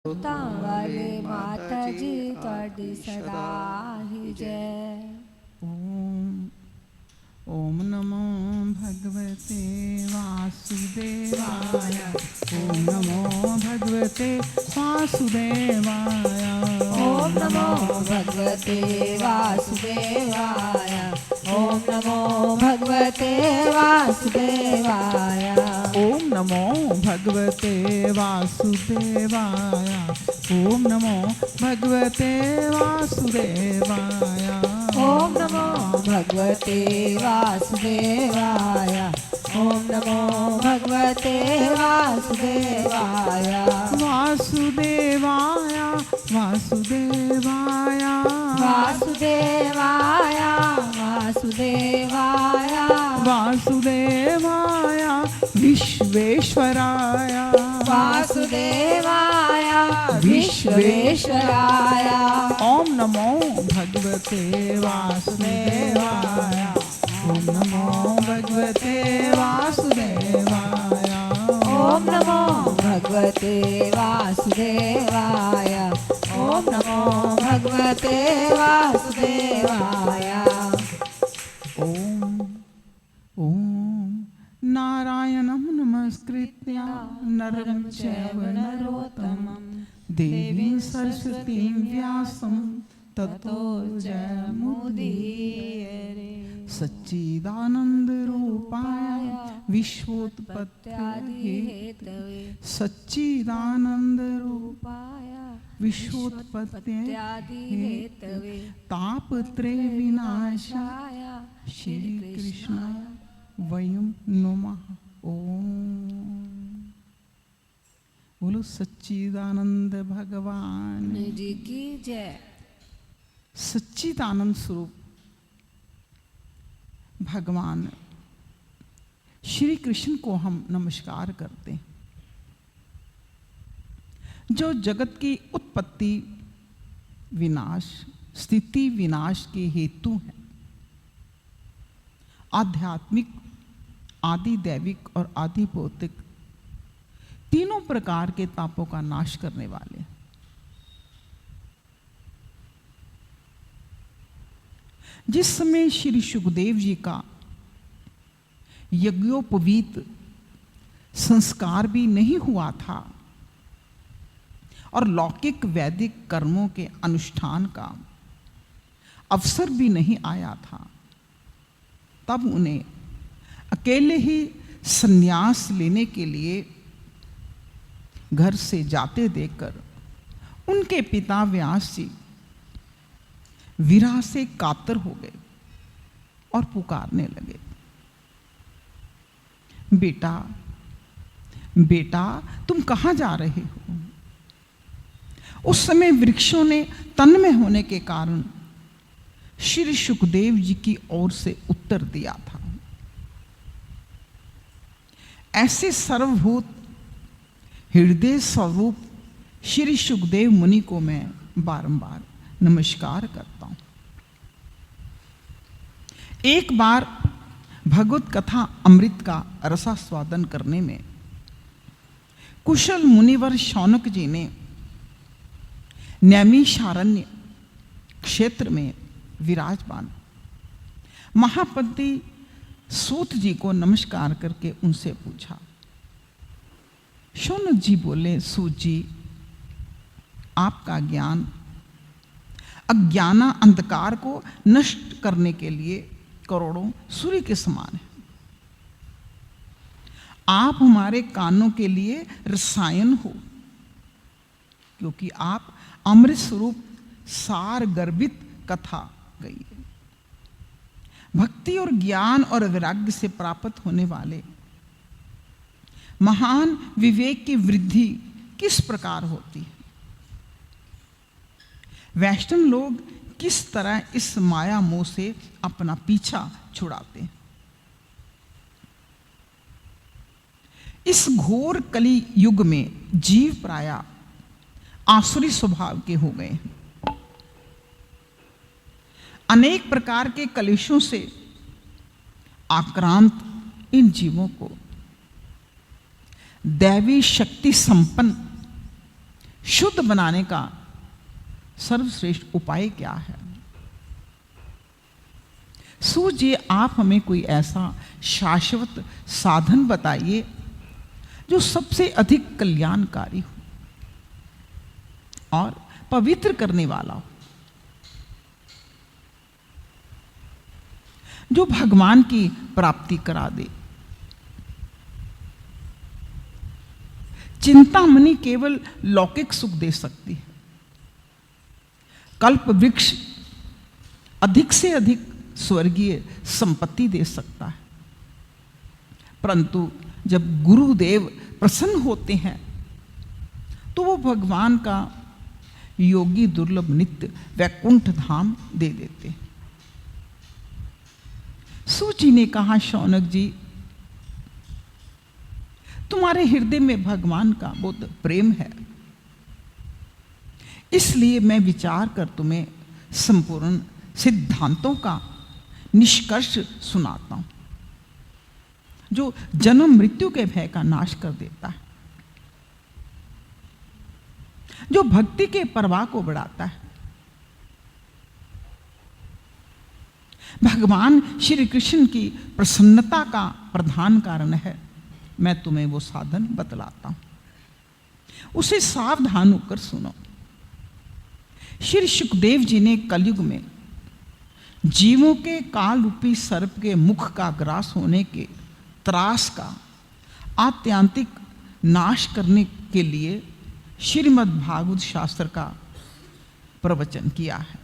वाले माता जी ਤੁਹਾਡੀ सदा ही जय। ओम नमो भगवते वासुदेवाय। ओम नमो भगवते वासुदेवाय। ओम नमो भगवते वासुदेवाय। ओम नमो भगवते वासुदेवाय। ओम नमो भगवते वासुदेवाय। ओम नमो भगवते वासुदेवाय। ओम नमो भगवते वासुदेवाय। ओम नमो भगवते वासुदेवाय। वासुदेवाय वासुदेवाय वासुदेवाय वासुदेवाय वासुदेवाय विश्वेश्वराय। वासुदेवाय विश्वेश्वराय। ओम नमो भगवते वासुदेवाय। ओम नमो भगवते वासुदेवाय। ओम नमो भगवते वासुदेवाय। ओम नमो भगवते वासुदेवाय। ओम नारायणं नमस्कृत्य नरं चैव नरोत्तमं देवीं सरस्वतीं व्यासं ततो जयमुदीरये। सच्चिदानन्दरूपाय विश्वोत्पत्त्यादिहेतवे। सच्चिदानन्दरूपाय विश्वोत्पत्त्यादिहेतवे। तापत्रय विनाशाय श्री कृष्णाय वयं नमः। ओम बोलो सच्चिदानंद भगवान जी की जय। सच्चिदानंद स्वरूप भगवान श्री कृष्ण को हम नमस्कार करते हैं, जो जगत की उत्पत्ति विनाश स्थिति विनाश के हेतु हैं। आध्यात्मिक, आदि दैविक और आदि भौतिक तीनों प्रकार के तापों का नाश करने वाले। जिस समय श्री सुखदेव जी का यज्ञोपवीत संस्कार भी नहीं हुआ था और लौकिक वैदिक कर्मों के अनुष्ठान का अवसर भी नहीं आया था, तब उन्हें अकेले ही संन्यास लेने के लिए घर से जाते देखकर उनके पिता व्यास जी विरह से कातर हो गए और पुकारने लगे, बेटा बेटा तुम कहाँ जा रहे हो? उस समय वृक्षों ने तन्मय होने के कारण श्री सुखदेव जी की ओर से उत्तर दिया था। ऐसे सर्वभूत हृदय स्वरूप श्री सुखदेव मुनि को मैं बारंबार नमस्कार करता हूं। एक बार भगवत कथा अमृत का रसास्वादन करने में कुशल मुनिवर शौनक जी ने नैमिषारण्य क्षेत्र में विराजमान महापति सूत जी को नमस्कार करके उनसे पूछा। शौनक जी बोले, सूत जी आपका ज्ञान अज्ञान अंधकार को नष्ट करने के लिए करोड़ों सूर्य के समान है। आप हमारे कानों के लिए रसायन हो, क्योंकि आप अमृत स्वरूप सार गर्भित कथा गई है। भक्ति और ज्ञान और वैराग्य से प्राप्त होने वाले महान विवेक की वृद्धि किस प्रकार होती है? वैष्णव लोग किस तरह इस माया मोह से अपना पीछा छुड़ाते हैं? इस घोर कली युग में जीव प्राय आसुरी स्वभाव के हो गए हैं। अनेक प्रकार के कलेशों से आक्रांत इन जीवों को दैवी शक्ति संपन्न शुद्ध बनाने का सर्वश्रेष्ठ उपाय क्या है? सोचिए, आप हमें कोई ऐसा शाश्वत साधन बताइए जो सबसे अधिक कल्याणकारी हो और पवित्र करने वाला हो, जो भगवान की प्राप्ति करा दे। चिंतामणि केवल लौकिक सुख दे सकती है, कल्प वृक्ष अधिक से अधिक स्वर्गीय संपत्ति दे सकता है, परंतु जब गुरुदेव प्रसन्न होते हैं तो वो भगवान का योगी दुर्लभ नित्य वैकुंठ धाम दे देते हैं। सूची ने कहा, शौनक जी, तुम्हारे हृदय में भगवान का बहुत प्रेम है, इसलिए मैं विचार कर तुम्हें संपूर्ण सिद्धांतों का निष्कर्ष सुनाता हूं, जो जन्म मृत्यु के भय का नाश कर देता है, जो भक्ति के प्रवाह को बढ़ाता है। भगवान श्री कृष्ण की प्रसन्नता का प्रधान कारण है। मैं तुम्हें वो साधन बतलाता हूं, उसे सावधान होकर सुनो। श्री सुखदेव जी ने कलयुग में जीवों के काल रूपी सर्प के मुख का ग्रास होने के त्रास का आत्यांतिक नाश करने के लिए श्रीमद् भागवत शास्त्र का प्रवचन किया है।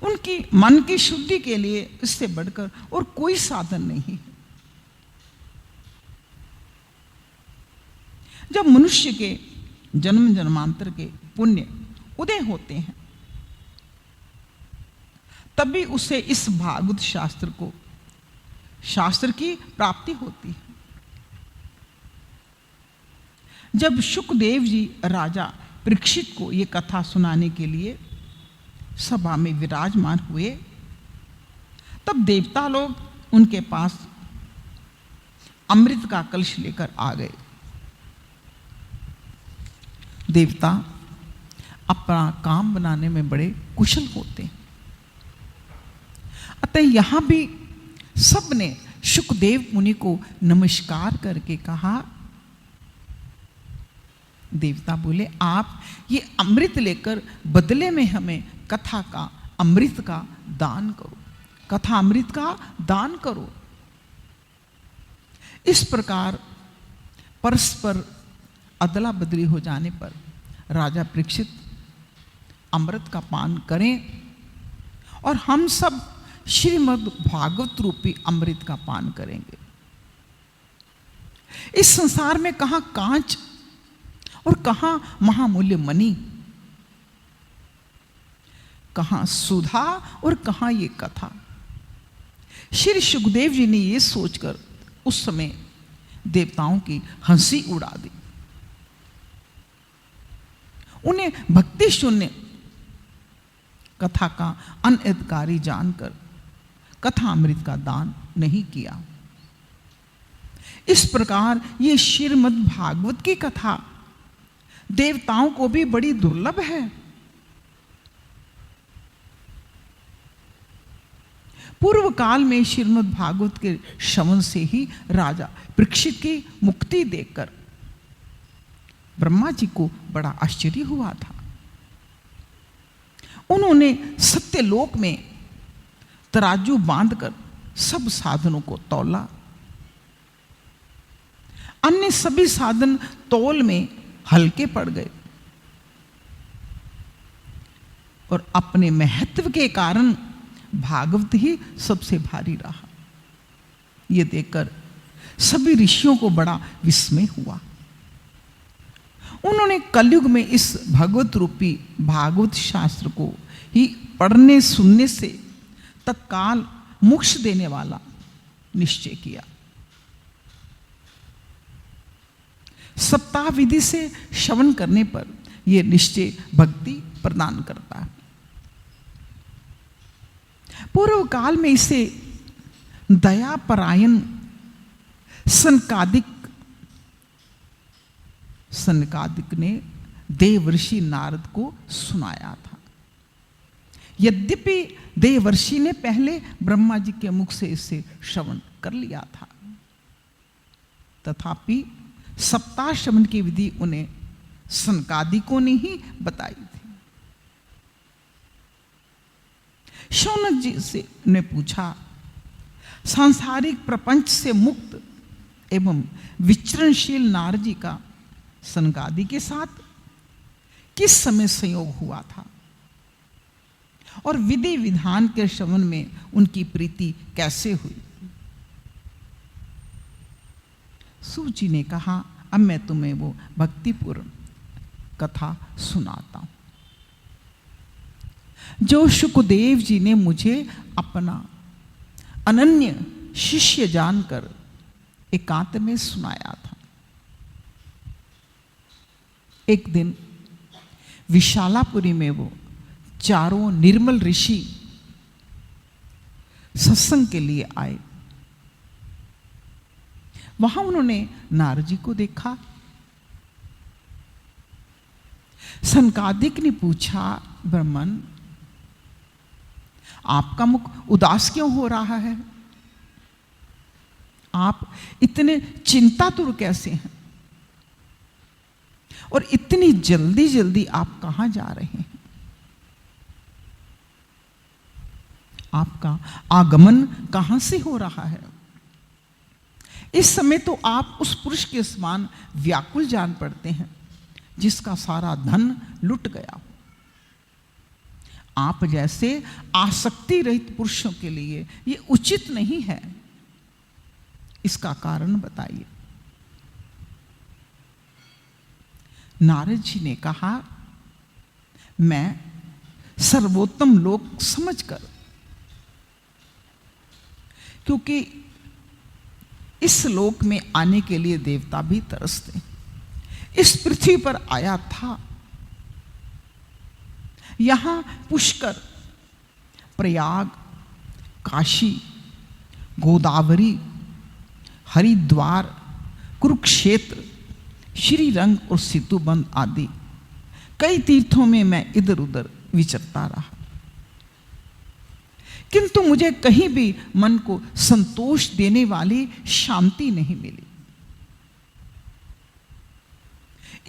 उनकी मन की शुद्धि के लिए इससे बढ़कर और कोई साधन नहीं है। जब मनुष्य के जन्म जन्मांतर के पुण्य उदय होते हैं, तभी उसे इस भागवत शास्त्र की प्राप्ति होती है। जब सुखदेव जी राजा परीक्षित को यह कथा सुनाने के लिए सभा में विराजमान हुए, तब देवता लोग उनके पास अमृत का कलश लेकर आ गए। देवता अपना काम बनाने में बड़े कुशल होते हैं, अतः यहां भी सबने सुखदेव मुनि को नमस्कार करके कहा। देवता बोले, आप ये अमृत लेकर बदले में हमें कथा का अमृत का दान करो, कथा अमृत का दान करो। इस प्रकार परस्पर अदला बदली हो जाने पर राजा परीक्षित अमृत का पान करें और हम सब श्रीमद् भागवत रूपी अमृत का पान करेंगे। इस संसार में कहां कांच और कहां महामूल्य मणि, कहां सुधा और कहां ये कथा। श्री सुखदेव जी ने यह सोचकर उस समय देवताओं की हंसी उड़ा दी। उन्हें भक्ति शून्य कथा का अनधिकारी जानकर कथा अमृत का दान नहीं किया। इस प्रकार ये श्रीमद् भागवत की कथा देवताओं को भी बड़ी दुर्लभ है। पूर्व काल में श्रीमद् भागवत के श्रवण से ही राजा परीक्षित की मुक्ति देखकर ब्रह्मा जी को बड़ा आश्चर्य हुआ था। उन्होंने सत्यलोक में तराजू बांधकर सब साधनों को तौला। अन्य सभी साधन तौल में हल्के पड़ गए और अपने महत्व के कारण भागवत ही सबसे भारी रहा। यह देखकर सभी ऋषियों को बड़ा विस्मय हुआ। उन्होंने कलयुग में इस भगवत रूपी भागवत शास्त्र को ही पढ़ने सुनने से तत्काल मोक्ष देने वाला निश्चय किया। सप्ताह विधि से श्रवण करने पर यह निश्चय भक्ति प्रदान करता है। पूर्व काल में इसे दयापरायण सनकादिक सनकादिक ने देवर्षि नारद को सुनाया था। यद्यपि देवर्षि ने पहले ब्रह्मा जी के मुख से इसे श्रवण कर लिया था, तथापि सप्ताह श्रवण की विधि उन्हें सनकादिकों ने ही बताई थी। शौनक जी से ने पूछा, सांसारिक प्रपंच से मुक्त एवं विचरणशील नारद जी का सनकादि के साथ किस समय संयोग हुआ था और विधि विधान के श्रवण में उनकी प्रीति कैसे हुई? सूत जी ने कहा, अब मैं तुम्हें वो भक्तिपूर्ण कथा सुनाता हूं जो शुकदेव जी ने मुझे अपना अनन्य शिष्य जानकर एकांत में सुनाया था। एक दिन विशालापुरी में वो चारों निर्मल ऋषि सत्संग के लिए आए। वहां उन्होंने नारद जी को देखा। सनकादिक ने पूछा, ब्राह्मण आपका मुख उदास क्यों हो रहा है? आप इतने चिंतातुर कैसे हैं और इतनी जल्दी जल्दी आप कहां जा रहे हैं? आपका आगमन कहां से हो रहा है? इस समय तो आप उस पुरुष के समान व्याकुल जान पड़ते हैं जिसका सारा धन लुट गया हो। आप जैसे आसक्ति रहित पुरुषों के लिए यह उचित नहीं है। इसका कारण बताइए। नारद जी ने कहा, मैं सर्वोत्तम लोक समझकर, क्योंकि इस लोक में आने के लिए देवता भी तरसते, इस पृथ्वी पर आया था। यहां पुष्कर, प्रयाग, काशी, गोदावरी, हरिद्वार, कुरुक्षेत्र, श्रीरंग और सेतुबंध आदि कई तीर्थों में मैं इधर उधर विचरता रहा, किंतु मुझे कहीं भी मन को संतोष देने वाली शांति नहीं मिली।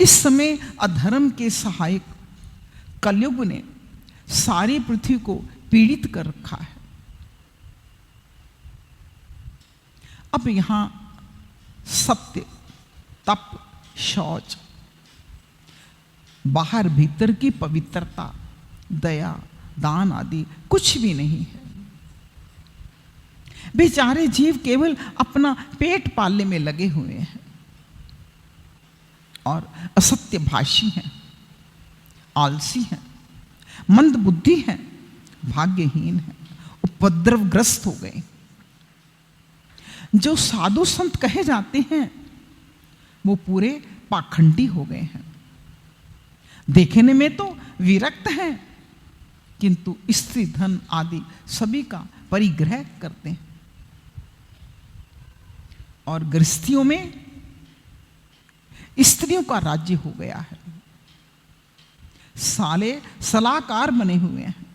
इस समय अधर्म के सहायक कलयुग ने सारी पृथ्वी को पीड़ित कर रखा है। अब यहां सत्य, तप, शौच, बाहर भीतर की पवित्रता, दया, दान आदि कुछ भी नहीं है। बेचारे जीव केवल अपना पेट पालने में लगे हुए हैं और असत्य भाषी हैं, आलसी हैं, मंद बुद्धि हैं, भाग्यहीन हैं, उपद्रवग्रस्त हो गए। जो साधु संत कहे जाते हैं वो पूरे पाखंडी हो गए हैं। देखने में तो विरक्त हैं, किंतु स्त्री धन आदि सभी का परिग्रह करते हैं और गृहस्थियों में स्त्रियों का राज्य हो गया है। साले सलाहकार बने हुए हैं।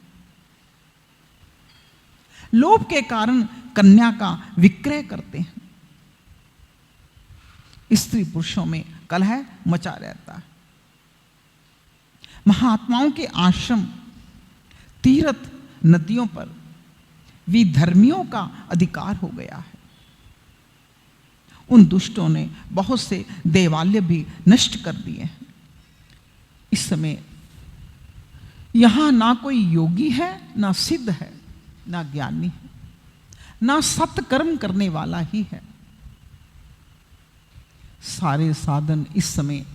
लोभ के कारण कन्या का विक्रय करते हैं। स्त्री पुरुषों में कलह मचा रहता है। महात्माओं के आश्रम, तीर्थ, नदियों पर विधर्मियों का अधिकार हो गया है। उन दुष्टों ने बहुत से देवालय भी नष्ट कर दिए हैं। इस समय यहां ना कोई योगी है, ना सिद्ध है, ना ज्ञानी है, ना सत्कर्म करने वाला ही है। सारे साधन इस समय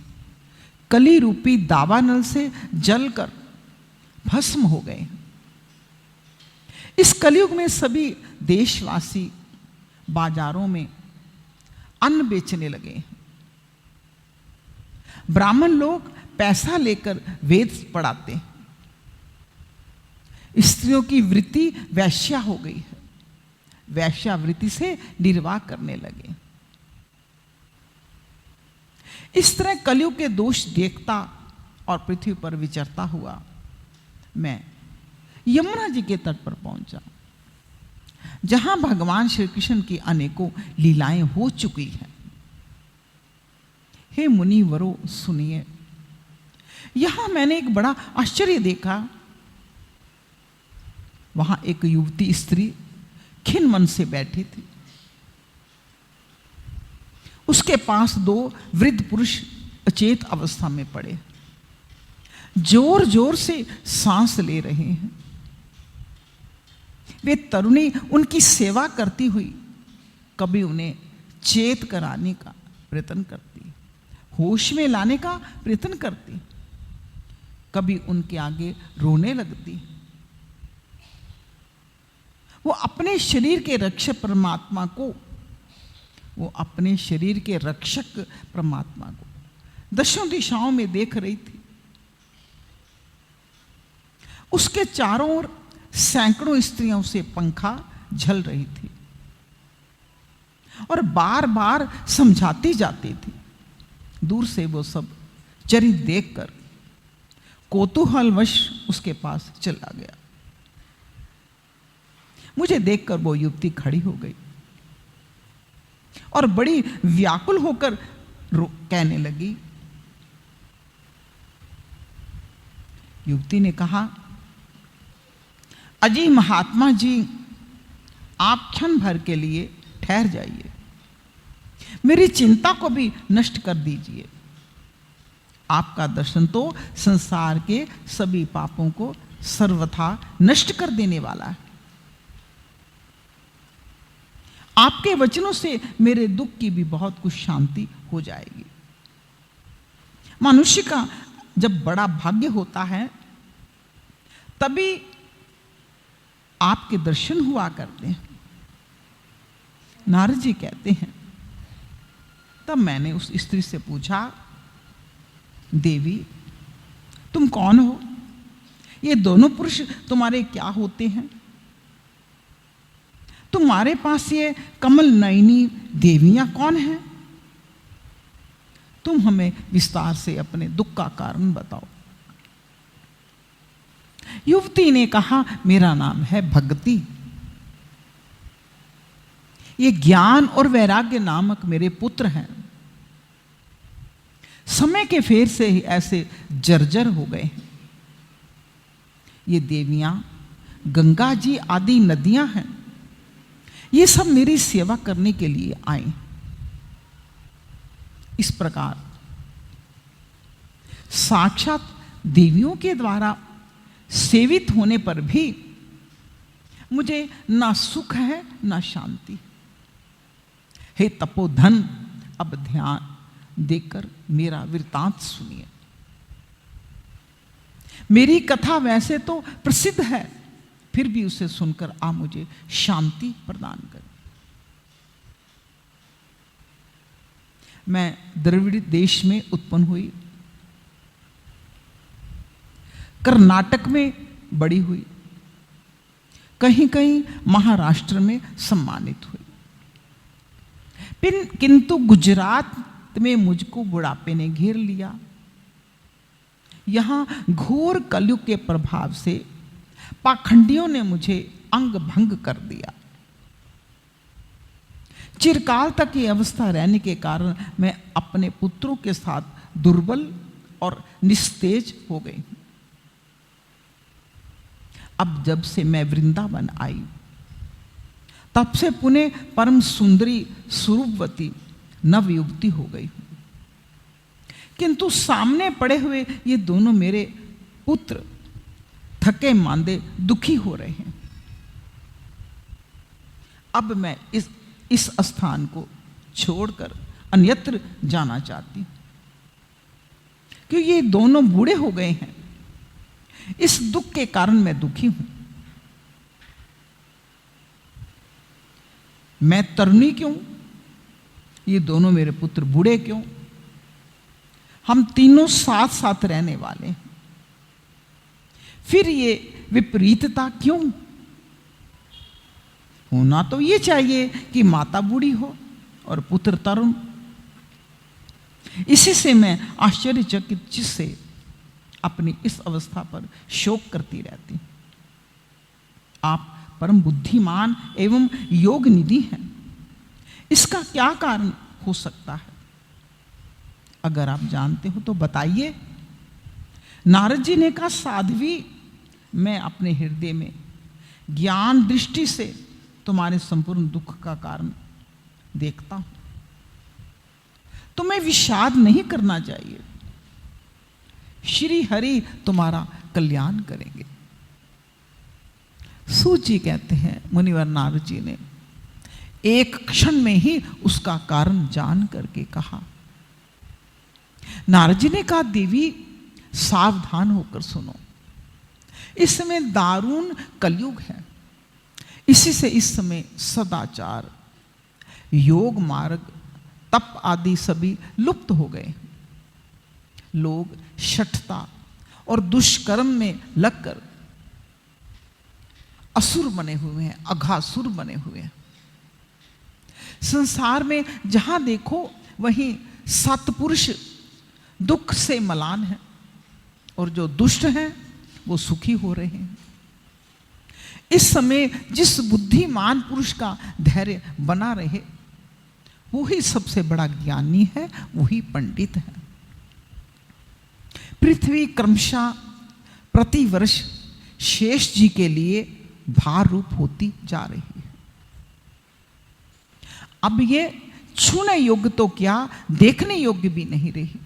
कली रूपी दावानल से जलकर भस्म हो गए। इस कलयुग में सभी देशवासी बाजारों में अन्न बेचने लगे। ब्राह्मण लोग पैसा लेकर वेद पढ़ाते हैं। स्त्रियों की वृत्ति वैश्या हो गई है। वैश्या वृत्ति से निर्वाह करने लगे। इस तरह कलयुग के दोष देखता और पृथ्वी पर विचरता हुआ मैं यमुना जी के तट पर पहुंचा, जहां भगवान श्री कृष्ण की अनेकों लीलाएं हो चुकी हैं। हे मुनिवरों सुनिए, यहां मैंने एक बड़ा आश्चर्य देखा। वहां एक युवती स्त्री खिन्न मन से बैठी थी। उसके पास दो वृद्ध पुरुष अचेत अवस्था में पड़े, जोर जोर से सांस ले रहे हैं। वे तरुणी उनकी सेवा करती हुई कभी उन्हें चेत कराने का प्रयत्न करती, होश में लाने का प्रयत्न करती, कभी उनके आगे रोने लगती। वो अपने शरीर के रक्षक परमात्मा को, वो अपने शरीर के रक्षक परमात्मा को दशों दिशाओं में देख रही थी। उसके चारों ओर सैकड़ों स्त्रियों से पंखा झल रही थी और बार बार समझाती जाती थी। दूर से वो सब चरित देखकर कौतूहलवश उसके पास चला गया। मुझे देखकर वो युवती खड़ी हो गई और बड़ी व्याकुल होकर कहने लगी। युवती ने कहा, अजी महात्मा जी, आप क्षण भर के लिए ठहर जाइए, मेरी चिंता को भी नष्ट कर दीजिए। आपका दर्शन तो संसार के सभी पापों को सर्वथा नष्ट कर देने वाला है। आपके वचनों से मेरे दुख की भी बहुत कुछ शांति हो जाएगी। मनुष्य का जब बड़ा भाग्य होता है तभी आपके दर्शन हुआ करते हैं। नारद जी कहते हैं, तब मैंने उस स्त्री से पूछा, देवी तुम कौन हो? ये दोनों पुरुष तुम्हारे क्या होते हैं? तुम्हारे पास ये कमल नयनी देवियां कौन हैं? तुम हमें विस्तार से अपने दुख का कारण बताओ। युवती ने कहा, मेरा नाम है भगति। ये ज्ञान और वैराग्य नामक मेरे पुत्र हैं। समय के फेर से ही ऐसे जर्जर हो गए हैं। ये देवियां गंगा जी आदि नदियां हैं। ये सब मेरी सेवा करने के लिए आए। इस प्रकार साक्षात देवियों के द्वारा सेवित होने पर भी मुझे ना सुख है ना शांति। हे तपोधन, अब ध्यान देकर मेरा वृतांत सुनिए। मेरी कथा वैसे तो प्रसिद्ध है, फिर भी उसे सुनकर आप मुझे शांति प्रदान करें। मैं द्रविड़ देश में उत्पन्न हुई, कर्नाटक में बड़ी हुई, कहीं कहीं महाराष्ट्र में सम्मानित हुई, किंतु गुजरात में मुझको बुढ़ापे ने घेर लिया। यहां घोर कलयुग के प्रभाव से पाखंडियों ने मुझे अंग भंग कर दिया। चिरकाल तक ये अवस्था रहने के कारण मैं अपने पुत्रों के साथ दुर्बल और निस्तेज हो गई। अब जब से मैं वृंदावन आई, तब से पुनः परम सुंदरी स्वरूपवती नवयुवती हो गई। किंतु सामने पड़े हुए ये दोनों मेरे पुत्र थके मांदे दुखी हो रहे हैं। अब मैं इस स्थान को छोड़कर अन्यत्र जाना चाहती हूं, क्योंकि ये दोनों बूढ़े हो गए हैं। इस दुख के कारण मैं दुखी हूं। मैं तरुणी क्यों? ये दोनों मेरे पुत्र बूढ़े क्यों? हम तीनों साथ साथ रहने वाले हैं, फिर ये विपरीतता क्यों? होना तो ये चाहिए कि माता बूढ़ी हो और पुत्र तरुण। इसी से मैं आश्चर्यचकित चित्त से अपनी इस अवस्था पर शोक करती रहती हूं। आप परम बुद्धिमान एवं योग निधि हैं, इसका क्या कारण हो सकता है? अगर आप जानते हो तो बताइए। नारद जी ने कहा, साध्वी, मैं अपने हृदय में ज्ञान दृष्टि से तुम्हारे संपूर्ण दुख का कारण देखता हूं। तुम्हें विषाद नहीं करना चाहिए। श्री हरि तुम्हारा कल्याण करेंगे। सूत जी कहते हैं, मुनिवर नारद जी ने एक क्षण में ही उसका कारण जान करके कहा। नारद जी ने कहा, देवी सावधान होकर सुनो, इस समय दारुण कलयुग है। इसी से इस समय सदाचार, योग मार्ग, तप आदि सभी लुप्त हो गए। लोग शठता और दुष्कर्म में लगकर असुर बने हुए हैं, अघासुर बने हुए हैं। संसार में जहां देखो वहीं सत्पुरुष दुख से मलान है और जो दुष्ट हैं वो सुखी हो रहे हैं। इस समय जिस बुद्धिमान पुरुष का धैर्य बना रहे वही सबसे बड़ा ज्ञानी है, वही पंडित है। पृथ्वी क्रमशः प्रतिवर्ष शेष जी के लिए भार रूप होती जा रही है। अब ये छूने योग्य तो क्या, देखने योग्य भी नहीं रही।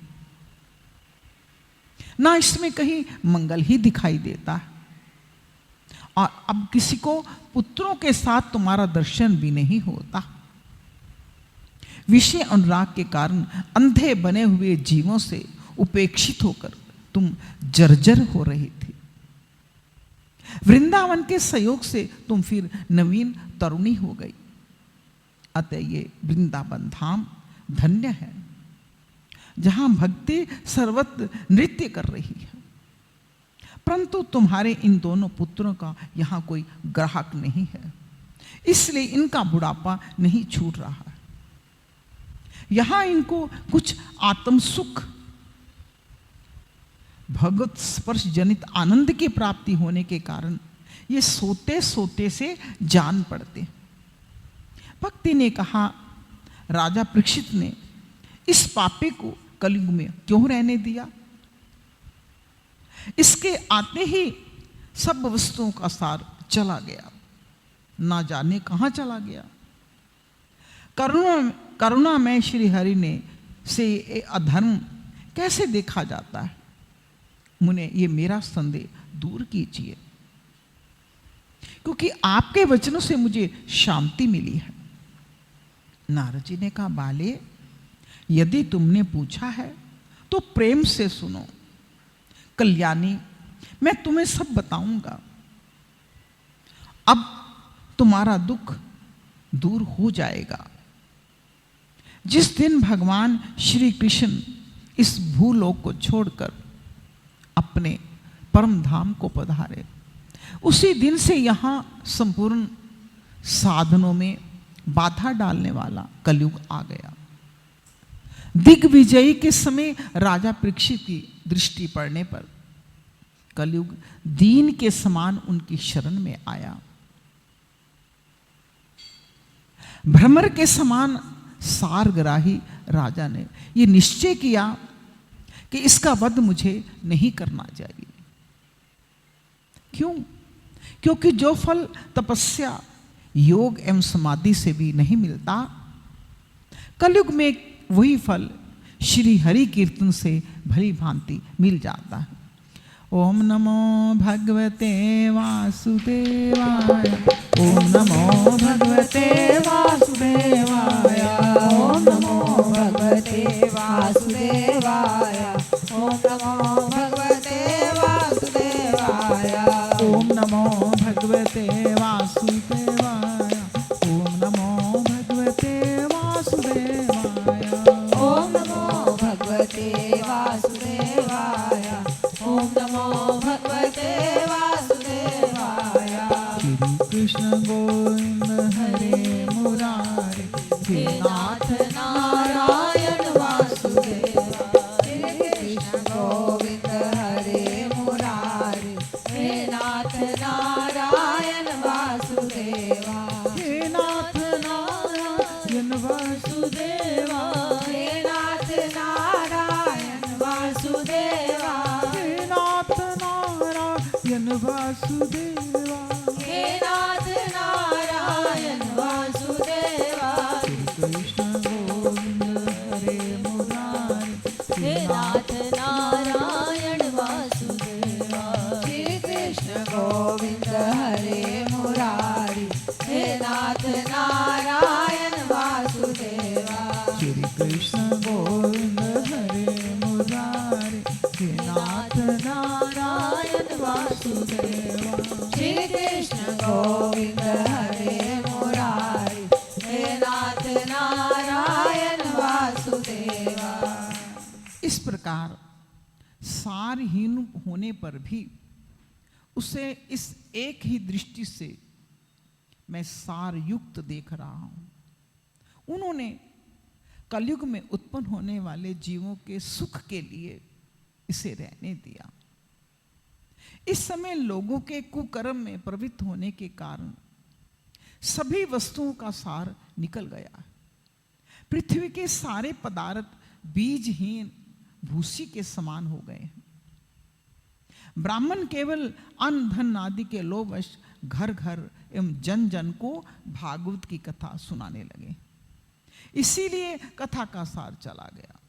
ना इसमें कहीं मंगल ही दिखाई देता है। और अब किसी को पुत्रों के साथ तुम्हारा दर्शन भी नहीं होता। विषय अनुराग के कारण अंधे बने हुए जीवों से उपेक्षित होकर तुम जर्जर हो रही थी। वृंदावन के सहयोग से तुम फिर नवीन तरुणी हो गई। अतः ये वृंदावन धाम धन्य है, जहां भक्ति सर्वत्र नृत्य कर रही है। परंतु तुम्हारे इन दोनों पुत्रों का यहां कोई ग्राहक नहीं है, इसलिए इनका बुढ़ापा नहीं छूट रहा है। यहां इनको कुछ आत्म सुख, भगवत स्पर्श जनित आनंद की प्राप्ति होने के कारण ये सोते सोते से जान पड़ते। भक्ति ने कहा, राजा परीक्षित ने इस पापी को कलयुग में क्यों रहने दिया? इसके आते ही सब वस्तुओं का सार चला गया, ना जाने कहां चला गया। करुणा में श्री हरि ने से अधर्म कैसे देखा जाता है? मुने ये मेरा संदेह दूर कीजिए, क्योंकि आपके वचनों से मुझे शांति मिली है। नारद जी ने कहा, बाले, यदि तुमने पूछा है तो प्रेम से सुनो। कल्याणी, मैं तुम्हें सब बताऊंगा। अब तुम्हारा दुख दूर हो जाएगा। जिस दिन भगवान श्री कृष्ण इस भूलोक को छोड़कर अपने परम धाम को पधारे, उसी दिन से यहां संपूर्ण साधनों में बाधा डालने वाला कलयुग आ गया। दिग्विजयी के समय राजा परीक्षित की दृष्टि पड़ने पर कलयुग दीन के समान उनकी शरण में आया। भ्रमर के समान सारग्राही राजा ने यह निश्चय किया कि इसका वध मुझे नहीं करना चाहिए। क्यों? क्योंकि जो फल तपस्या, योग एवं समाधि से भी नहीं मिलता, कलयुग में वही फल श्री हरि कीर्तन से भली भांति मिल जाता है। ओम नमो भगवते वासुदेवाय। ओम नमो भगवते वासुदेवाय। ओम नमो भगवते वासुदेवाय। ओम नमो भगवते वासुदेवाय। ओम नमो भगवते वासुदेवाय। ओम नमो भगवते वासुदेवाय। ओम नमो भगवते वासुदेवाय। ओम नमो भगवते वासुदेवाय। श्री कृष्ण गोविंद हरे मुरारे, हे नाथ नारायण वासुदेव। वासुदेवा, हे नाथ नारायण वासुदेवा, कृष्ण गोविंद हरे मुरारे, हे नाथ नारायण वासुदेवा, श्री कृष्ण गोविंद हरे मुरारी, हे नाथ नारायण वासुदेवा, श्री कृष्ण गोविंद हरे मुरारे, हे नाथ नारायण वासुदेवा, श्री कृष्ण गोविंद हरे मुरारी, हे नाथ नारायण वासुदेवा। इस प्रकार सारहीन होने पर भी उसे इस एक ही दृष्टि से मैं सारयुक्त देख रहा हूं। उन्होंने कलयुग में उत्पन्न होने वाले जीवों के सुख के लिए इसे रहने दिया। इस समय लोगों के कुकर्म में प्रवृत्त होने के कारण सभी वस्तुओं का सार निकल गया। पृथ्वी के सारे पदार्थ बीजहीन भूसी के समान हो गए हैं। ब्राह्मण केवल अन्न धन आदि के लोभवश घर घर एवं जन जन को भागवत की कथा सुनाने लगे। इसीलिए कथा का सार चला गया।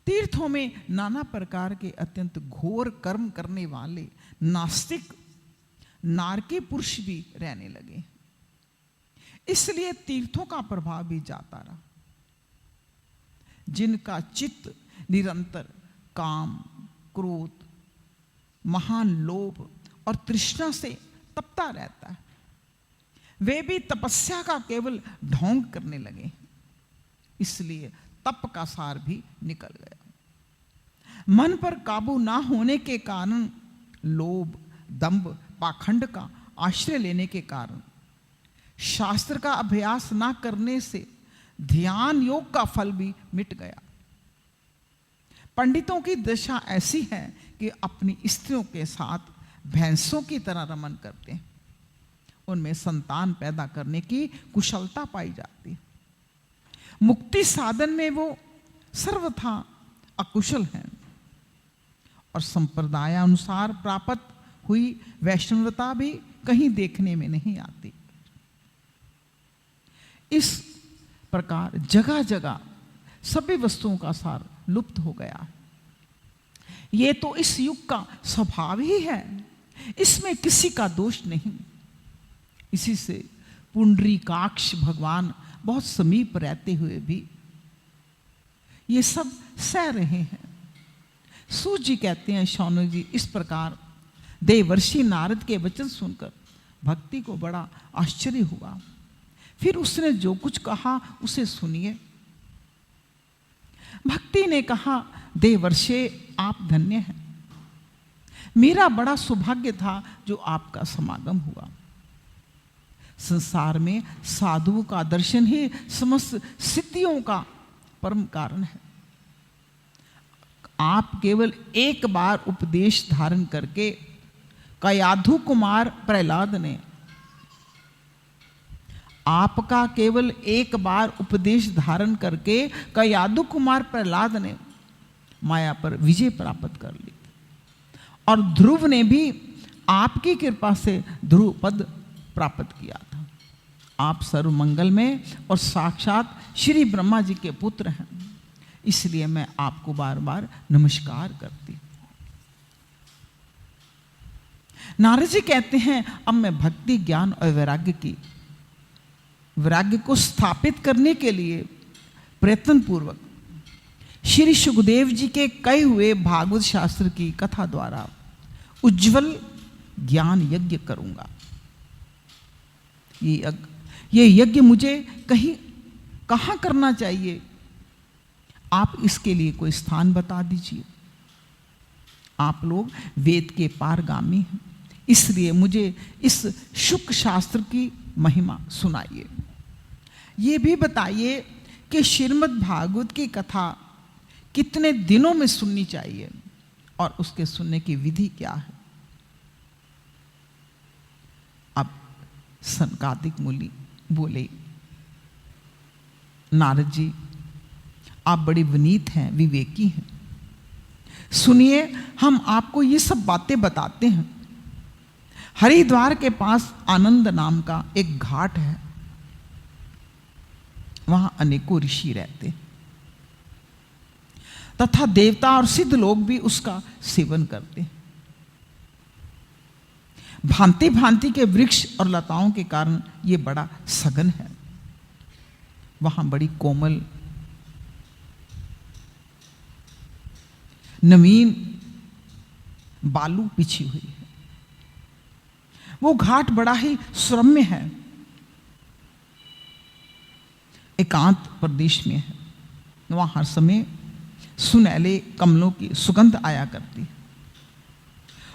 तीर्थों में नाना प्रकार के अत्यंत घोर कर्म करने वाले नास्तिक नारकी पुरुष भी रहने लगे। इसलिए तीर्थों का प्रभाव भी जाता रहा। जिनका चित्त निरंतर काम, क्रोध, महान लोभ और तृष्णा से तपता रहता है, वे भी तपस्या का केवल ढोंग करने लगे। इसलिए तप का सार भी निकल गया। मन पर काबू ना होने के कारण लोभ, दंभ, पाखंड का आश्रय लेने के कारण शास्त्र का अभ्यास ना करने से ध्यान योग का फल भी मिट गया। पंडितों की दशा ऐसी है कि अपनी स्त्रियों के साथ भैंसों की तरह रमन करते हैं। उनमें संतान पैदा करने की कुशलता पाई जाती है। मुक्ति साधन में वो सर्वथा अकुशल हैं और संप्रदाय अनुसार प्राप्त हुई वैष्णवता भी कहीं देखने में नहीं आती। इस प्रकार जगह जगह सभी वस्तुओं का सार लुप्त हो गया। ये तो इस युग का स्वभाव ही है, इसमें किसी का दोष नहीं। इसी से पुंडरीकाक्ष भगवान बहुत समीप रहते हुए भी ये सब सह रहे हैं। सूत जी कहते हैं, शौनक जी, इस प्रकार देवर्षि नारद के वचन सुनकर भक्ति को बड़ा आश्चर्य हुआ। फिर उसने जो कुछ कहा उसे सुनिए। भक्ति ने कहा, देवर्षे आप धन्य हैं। मेरा बड़ा सौभाग्य था जो आपका समागम हुआ। संसार में साधुओं का दर्शन ही समस्त सिद्धियों का परम कारण है। आप केवल एक बार उपदेश धारण करके कयाधु कुमार प्रहलाद ने आपका केवल एक बार उपदेश धारण करके कयाधु कुमार प्रहलाद ने माया पर विजय प्राप्त कर ली और ध्रुव ने भी आपकी कृपा से ध्रुव पद प्राप्त किया था। आप सर्व मंगल में और साक्षात श्री ब्रह्मा जी के पुत्र हैं, इसलिए मैं आपको बार बार नमस्कार करती। नारद जी कहते हैं, अब मैं भक्ति, ज्ञान और वैराग्य को स्थापित करने के लिए प्रयत्न पूर्वक श्री सुखदेव जी के कहे हुए भागवत शास्त्र की कथा द्वारा उज्जवल ज्ञान यज्ञ करूंगा। ये यज्ञ मुझे कहाँ करना चाहिए? आप इसके लिए कोई स्थान बता दीजिए। आप लोग वेद के पारगामी हैं, इसलिए मुझे इस शुक शास्त्र की महिमा सुनाइए। ये भी बताइए कि श्रीमद् भागवत की कथा कितने दिनों में सुननी चाहिए और उसके सुनने की विधि क्या है। अब सनकादिक मुनि बोले, नारद जी आप बड़े विनीत हैं, विवेकी हैं। सुनिए, हम आपको ये सब बातें बताते हैं हरिद्वार के पास आनंद नाम का एक घाट है, वहां अनेकों ऋषि रहते तथा देवता और सिद्ध लोग भी उसका सेवन करते। भांति भांति के वृक्ष और लताओं के कारण यह बड़ा सघन है। वहां बड़ी कोमल नवीन बालू बिछी हुई है। वो घाट बड़ा ही सुरम्य है, एकांत प्रदेश में है। वहां हर समय सुनहले कमलों की सुगंध आया करती है।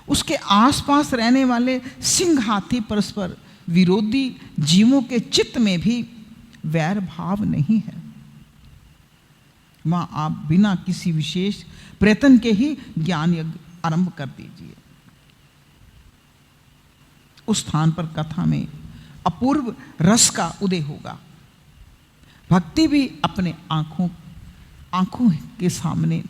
उसके आसपास रहने वाले सिंह हाथी परस्पर विरोधी जीवों के चित्त में भी वैर भाव नहीं है। वहां आप बिना किसी विशेष प्रयत्न के ही ज्ञान यज्ञ आरंभ कर दीजिए। उस स्थान पर कथा में अपूर्व रस का उदय होगा। भक्ति भी अपने आंखों के सामने,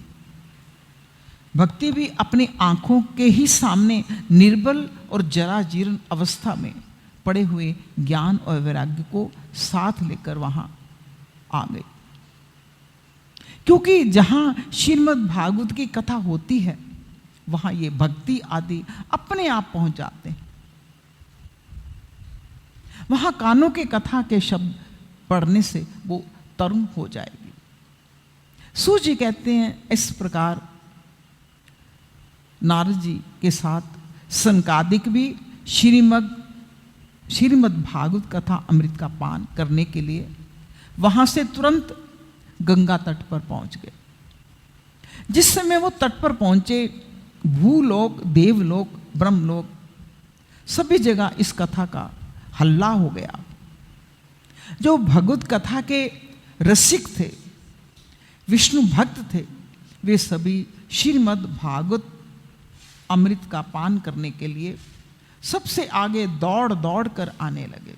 भक्ति भी अपनी आंखों के ही सामने निर्बल और जराजीर्ण अवस्था में पड़े हुए ज्ञान और वैराग्य को साथ लेकर वहां आ गई। क्योंकि जहां श्रीमद् भागवत की कथा होती है वहां ये भक्ति आदि अपने आप पहुंच जाते हैं। वहां कानों के कथा के शब्द पढ़ने से वो तरुण हो जाएगी। सूत जी कहते हैं इस प्रकार नारद जी के साथ सनकादिक भी श्रीमद् भागवत कथा अमृत का पान करने के लिए वहां से तुरंत गंगा तट पर पहुंच गए। जिस समय वो तट पर पहुंचे, भूलोक, देवलोक, ब्रह्मलोक सभी जगह इस कथा का हल्ला हो गया। जो भगवत कथा के रसिक थे, विष्णु भक्त थे, वे सभी श्रीमद् भागवत अमृत का पान करने के लिए सबसे आगे दौड़ दौड़ कर आने लगे।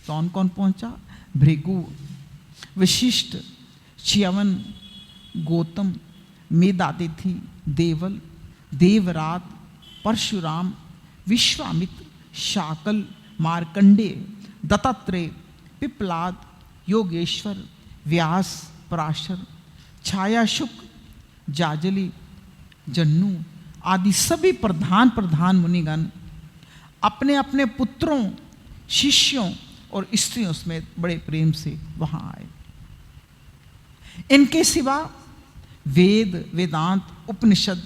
कौन कौन पहुंचा? भृगु, वशिष्ठ, च्यवन, गौतम, मेधातिथि, देवल, देवरात, परशुराम, विश्वामित्र, शाकल, मार्कंडेय, दत्तात्रेय, पिप्लाद, योगेश्वर, व्यास, पराशर, छायाशुक, जाजली, जन्नू आदि सभी प्रधान मुनिगण अपने अपने पुत्रों, शिष्यों और स्त्रियों समेत बड़े प्रेम से वहां आए। इनके सिवा वेद, वेदांत, उपनिषद,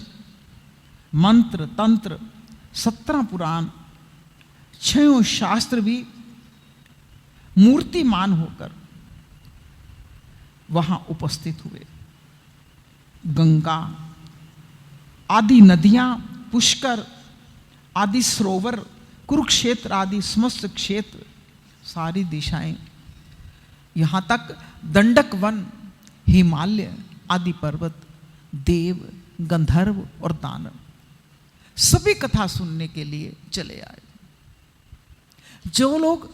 मंत्र, तंत्र, 17 पुराण, 6 शास्त्र भी मूर्तिमान होकर वहां उपस्थित हुए। गंगा आदि नदियां, पुष्कर आदि सरोवर, कुरुक्षेत्र आदि समस्त क्षेत्र, सारी दिशाएं, यहां तक दंडक वन, हिमालय आदि पर्वत, देव, गंधर्व और दानव सभी कथा सुनने के लिए चले आए। जो लोग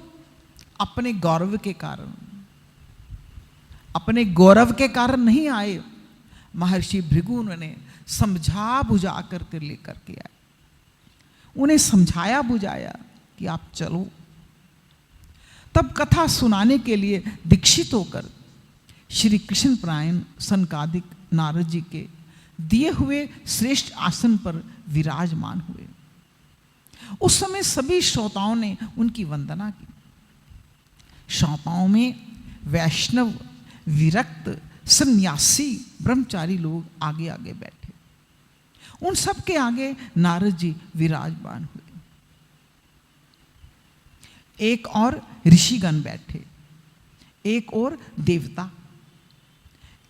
अपने गौरव के कारण नहीं आए, महर्षि भृगु ने समझा बुझा करके लेकर के आए। उन्हें समझाया बुझाया कि आप चलो। तब कथा सुनाने के लिए दीक्षित होकर श्री कृष्ण परायण सनकादिक नारद जी के दिए हुए श्रेष्ठ आसन पर विराजमान हुए। उस समय सभी श्रोताओं ने उनकी वंदना की। श्रोताओं में वैष्णव, विरक्त, सन्यासी, ब्रह्मचारी लोग आगे आगे बैठे। उन सब के आगे नारद जी विराजमान हुए। एक और ऋषिगण बैठे, एक और देवता,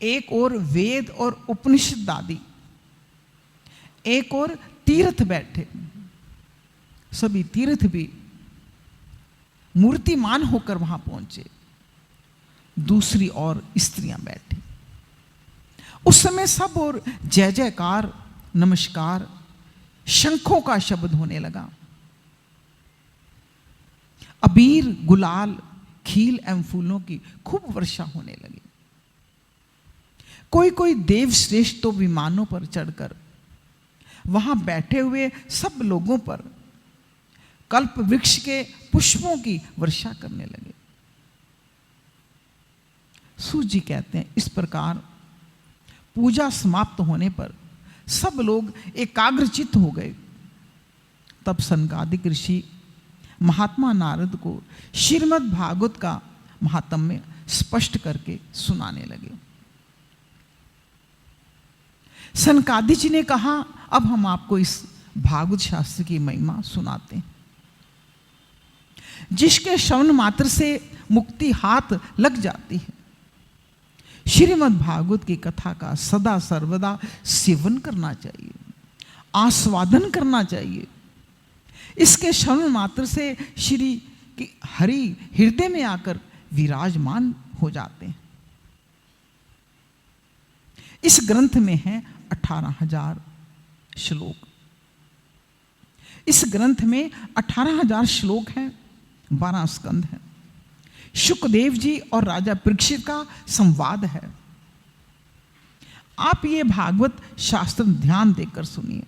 एक और वेद और उपनिषद आदि, एक और तीर्थ बैठे। सभी तीर्थ भी मूर्तिमान होकर वहां पहुंचे। दूसरी ओर स्त्रियां बैठी। उस समय सब और जय जयकार, नमस्कार, शंखों का शब्द होने लगा। अबीर, गुलाल, खील एवं फूलों की खूब वर्षा होने लगी। कोई कोई देव श्रेष्ठ तो विमानों पर चढ़कर वहां बैठे हुए सब लोगों पर कल्प वृक्ष के पुष्पों की वर्षा करने लगे। सूत जी कहते हैं, इस प्रकार पूजा समाप्त होने पर सब लोग एकाग्रचित्त हो गए। तब सनकादिक ऋषि महात्मा नारद को श्रीमद् भागवत का महात्म्य स्पष्ट करके सुनाने लगे। सनकादिक जी ने कहा, अब हम आपको इस भागवत शास्त्र की महिमा सुनाते हैं, जिसके श्रवण मात्र से मुक्ति हाथ लग जाती है। श्रीमद् भागवत की कथा का सदा सर्वदा सेवन करना चाहिए, आस्वादन करना चाहिए। इसके श्रवण मात्र से श्री की हरि हृदय में आकर विराजमान हो जाते हैं। इस ग्रंथ में है 18,000 श्लोक। इस ग्रंथ में 18,000 श्लोक हैं, 12 स्कंध हैं। शुकदेव जी और राजा परीक्षित का संवाद है। आप ये भागवत शास्त्र ध्यान देकर सुनिए।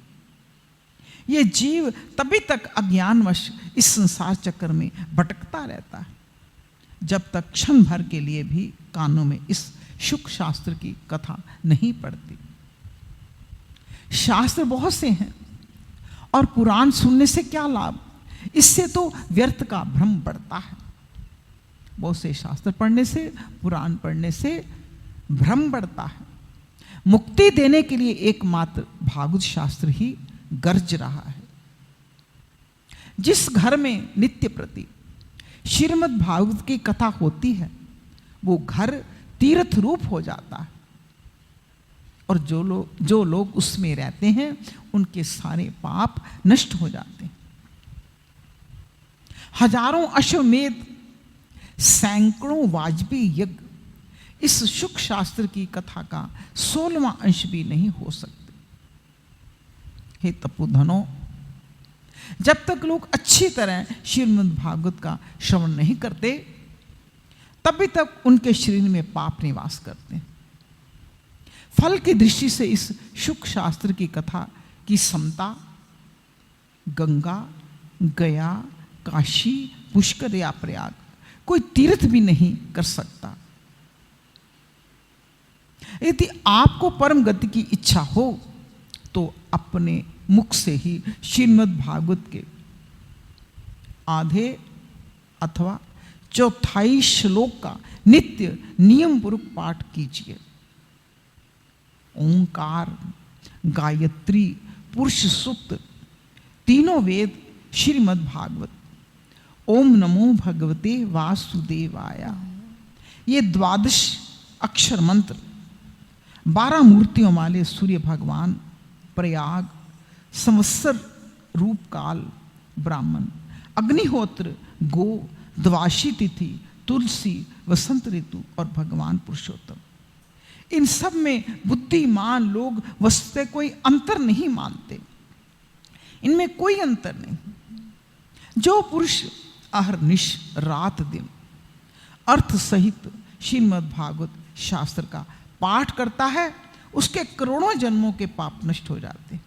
ये जीव तभी तक अज्ञानवश इस संसार चक्र में भटकता रहता है, जब तक क्षण भर के लिए भी कानों में इस शुक शास्त्र की कथा नहीं पड़ती। शास्त्र बहुत से हैं और पुराण सुनने से क्या लाभ, इससे तो व्यर्थ का भ्रम बढ़ता है। बहुत से शास्त्र पढ़ने से, पुराण पढ़ने से भ्रम बढ़ता है। मुक्ति देने के लिए एकमात्र भागवत शास्त्र ही गर्ज रहा है। जिस घर में नित्य प्रति श्रीमद् भागवत की कथा होती है, वो घर तीर्थ रूप हो जाता है, और जो लोग उसमें रहते हैं उनके सारे पाप नष्ट हो जाते हैं। हजारों अश्वमेध, सैकड़ों वाजपेयी यज्ञ इस शुक शास्त्र की कथा का 16वां अंश भी नहीं हो सकते। हे तपोधनों, जब तक लोग अच्छी तरह श्रीमद् भागवत का श्रवण नहीं करते, तभी तक उनके शरीर में पाप निवास करते हैं। फल की दृष्टि से इस शुक शास्त्र की कथा की समता गंगा, गया, काशी, पुष्कर या प्रयाग कोई तीर्थ भी नहीं कर सकता। यदि आपको परम गति की इच्छा हो तो अपने मुख से ही श्रीमद् भागवत के आधे अथवा चौथाई श्लोक का नित्य नियम पूर्वक पाठ कीजिए। ओंकार, गायत्री, पुरुष सूक्त, तीनों वेद श्रीमद् भागवत, ओम नमो भगवते वासुदेवाय, ये 12 अक्षर मंत्र 12 मूर्तियों वाले सूर्य भगवान, प्रयाग, संवत्सर रूप काल, ब्राह्मण, अग्निहोत्र, गो, द्वादशी तिथि, तुलसी, वसंत ऋतु और भगवान पुरुषोत्तम, इन सब में बुद्धिमान लोग वस्तुतः कोई अंतर नहीं मानते। इनमें कोई अंतर नहीं। जो पुरुष अहर्निश रात दिन अर्थ सहित श्रीमद् भागवत शास्त्र का पाठ करता है, उसके करोड़ों जन्मों के पाप नष्ट हो जाते हैं।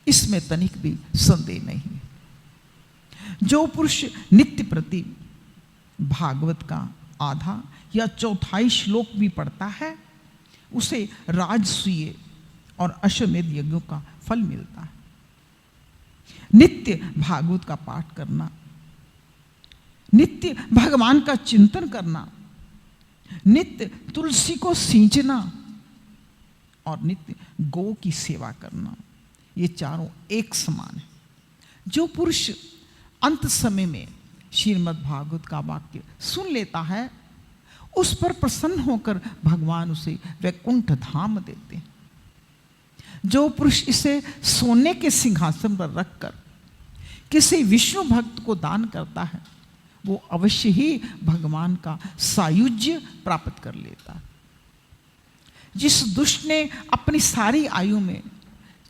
इसमें तनिक भी संदेह नहीं है। जो पुरुष नित्य प्रति भागवत का आधा या चौथाई श्लोक भी पढ़ता है, उसे राजसूय और अश्वमेध यज्ञों का फल मिलता है। नित्य भागवत का पाठ करना, नित्य भगवान का चिंतन करना, नित्य तुलसी को सींचना और नित्य गौ की सेवा करना, ये चारों एक समान है। जो पुरुष अंत समय में श्रीमद् भागवत का वाक्य सुन लेता है, उस पर प्रसन्न होकर भगवान उसे वैकुंठ धाम देते हैं। जो पुरुष इसे सोने के सिंहासन पर रखकर किसी विष्णु भक्त को दान करता है, वो अवश्य ही भगवान का सायुज्य प्राप्त कर लेता है। जिस दुष्ट ने अपनी सारी आयु में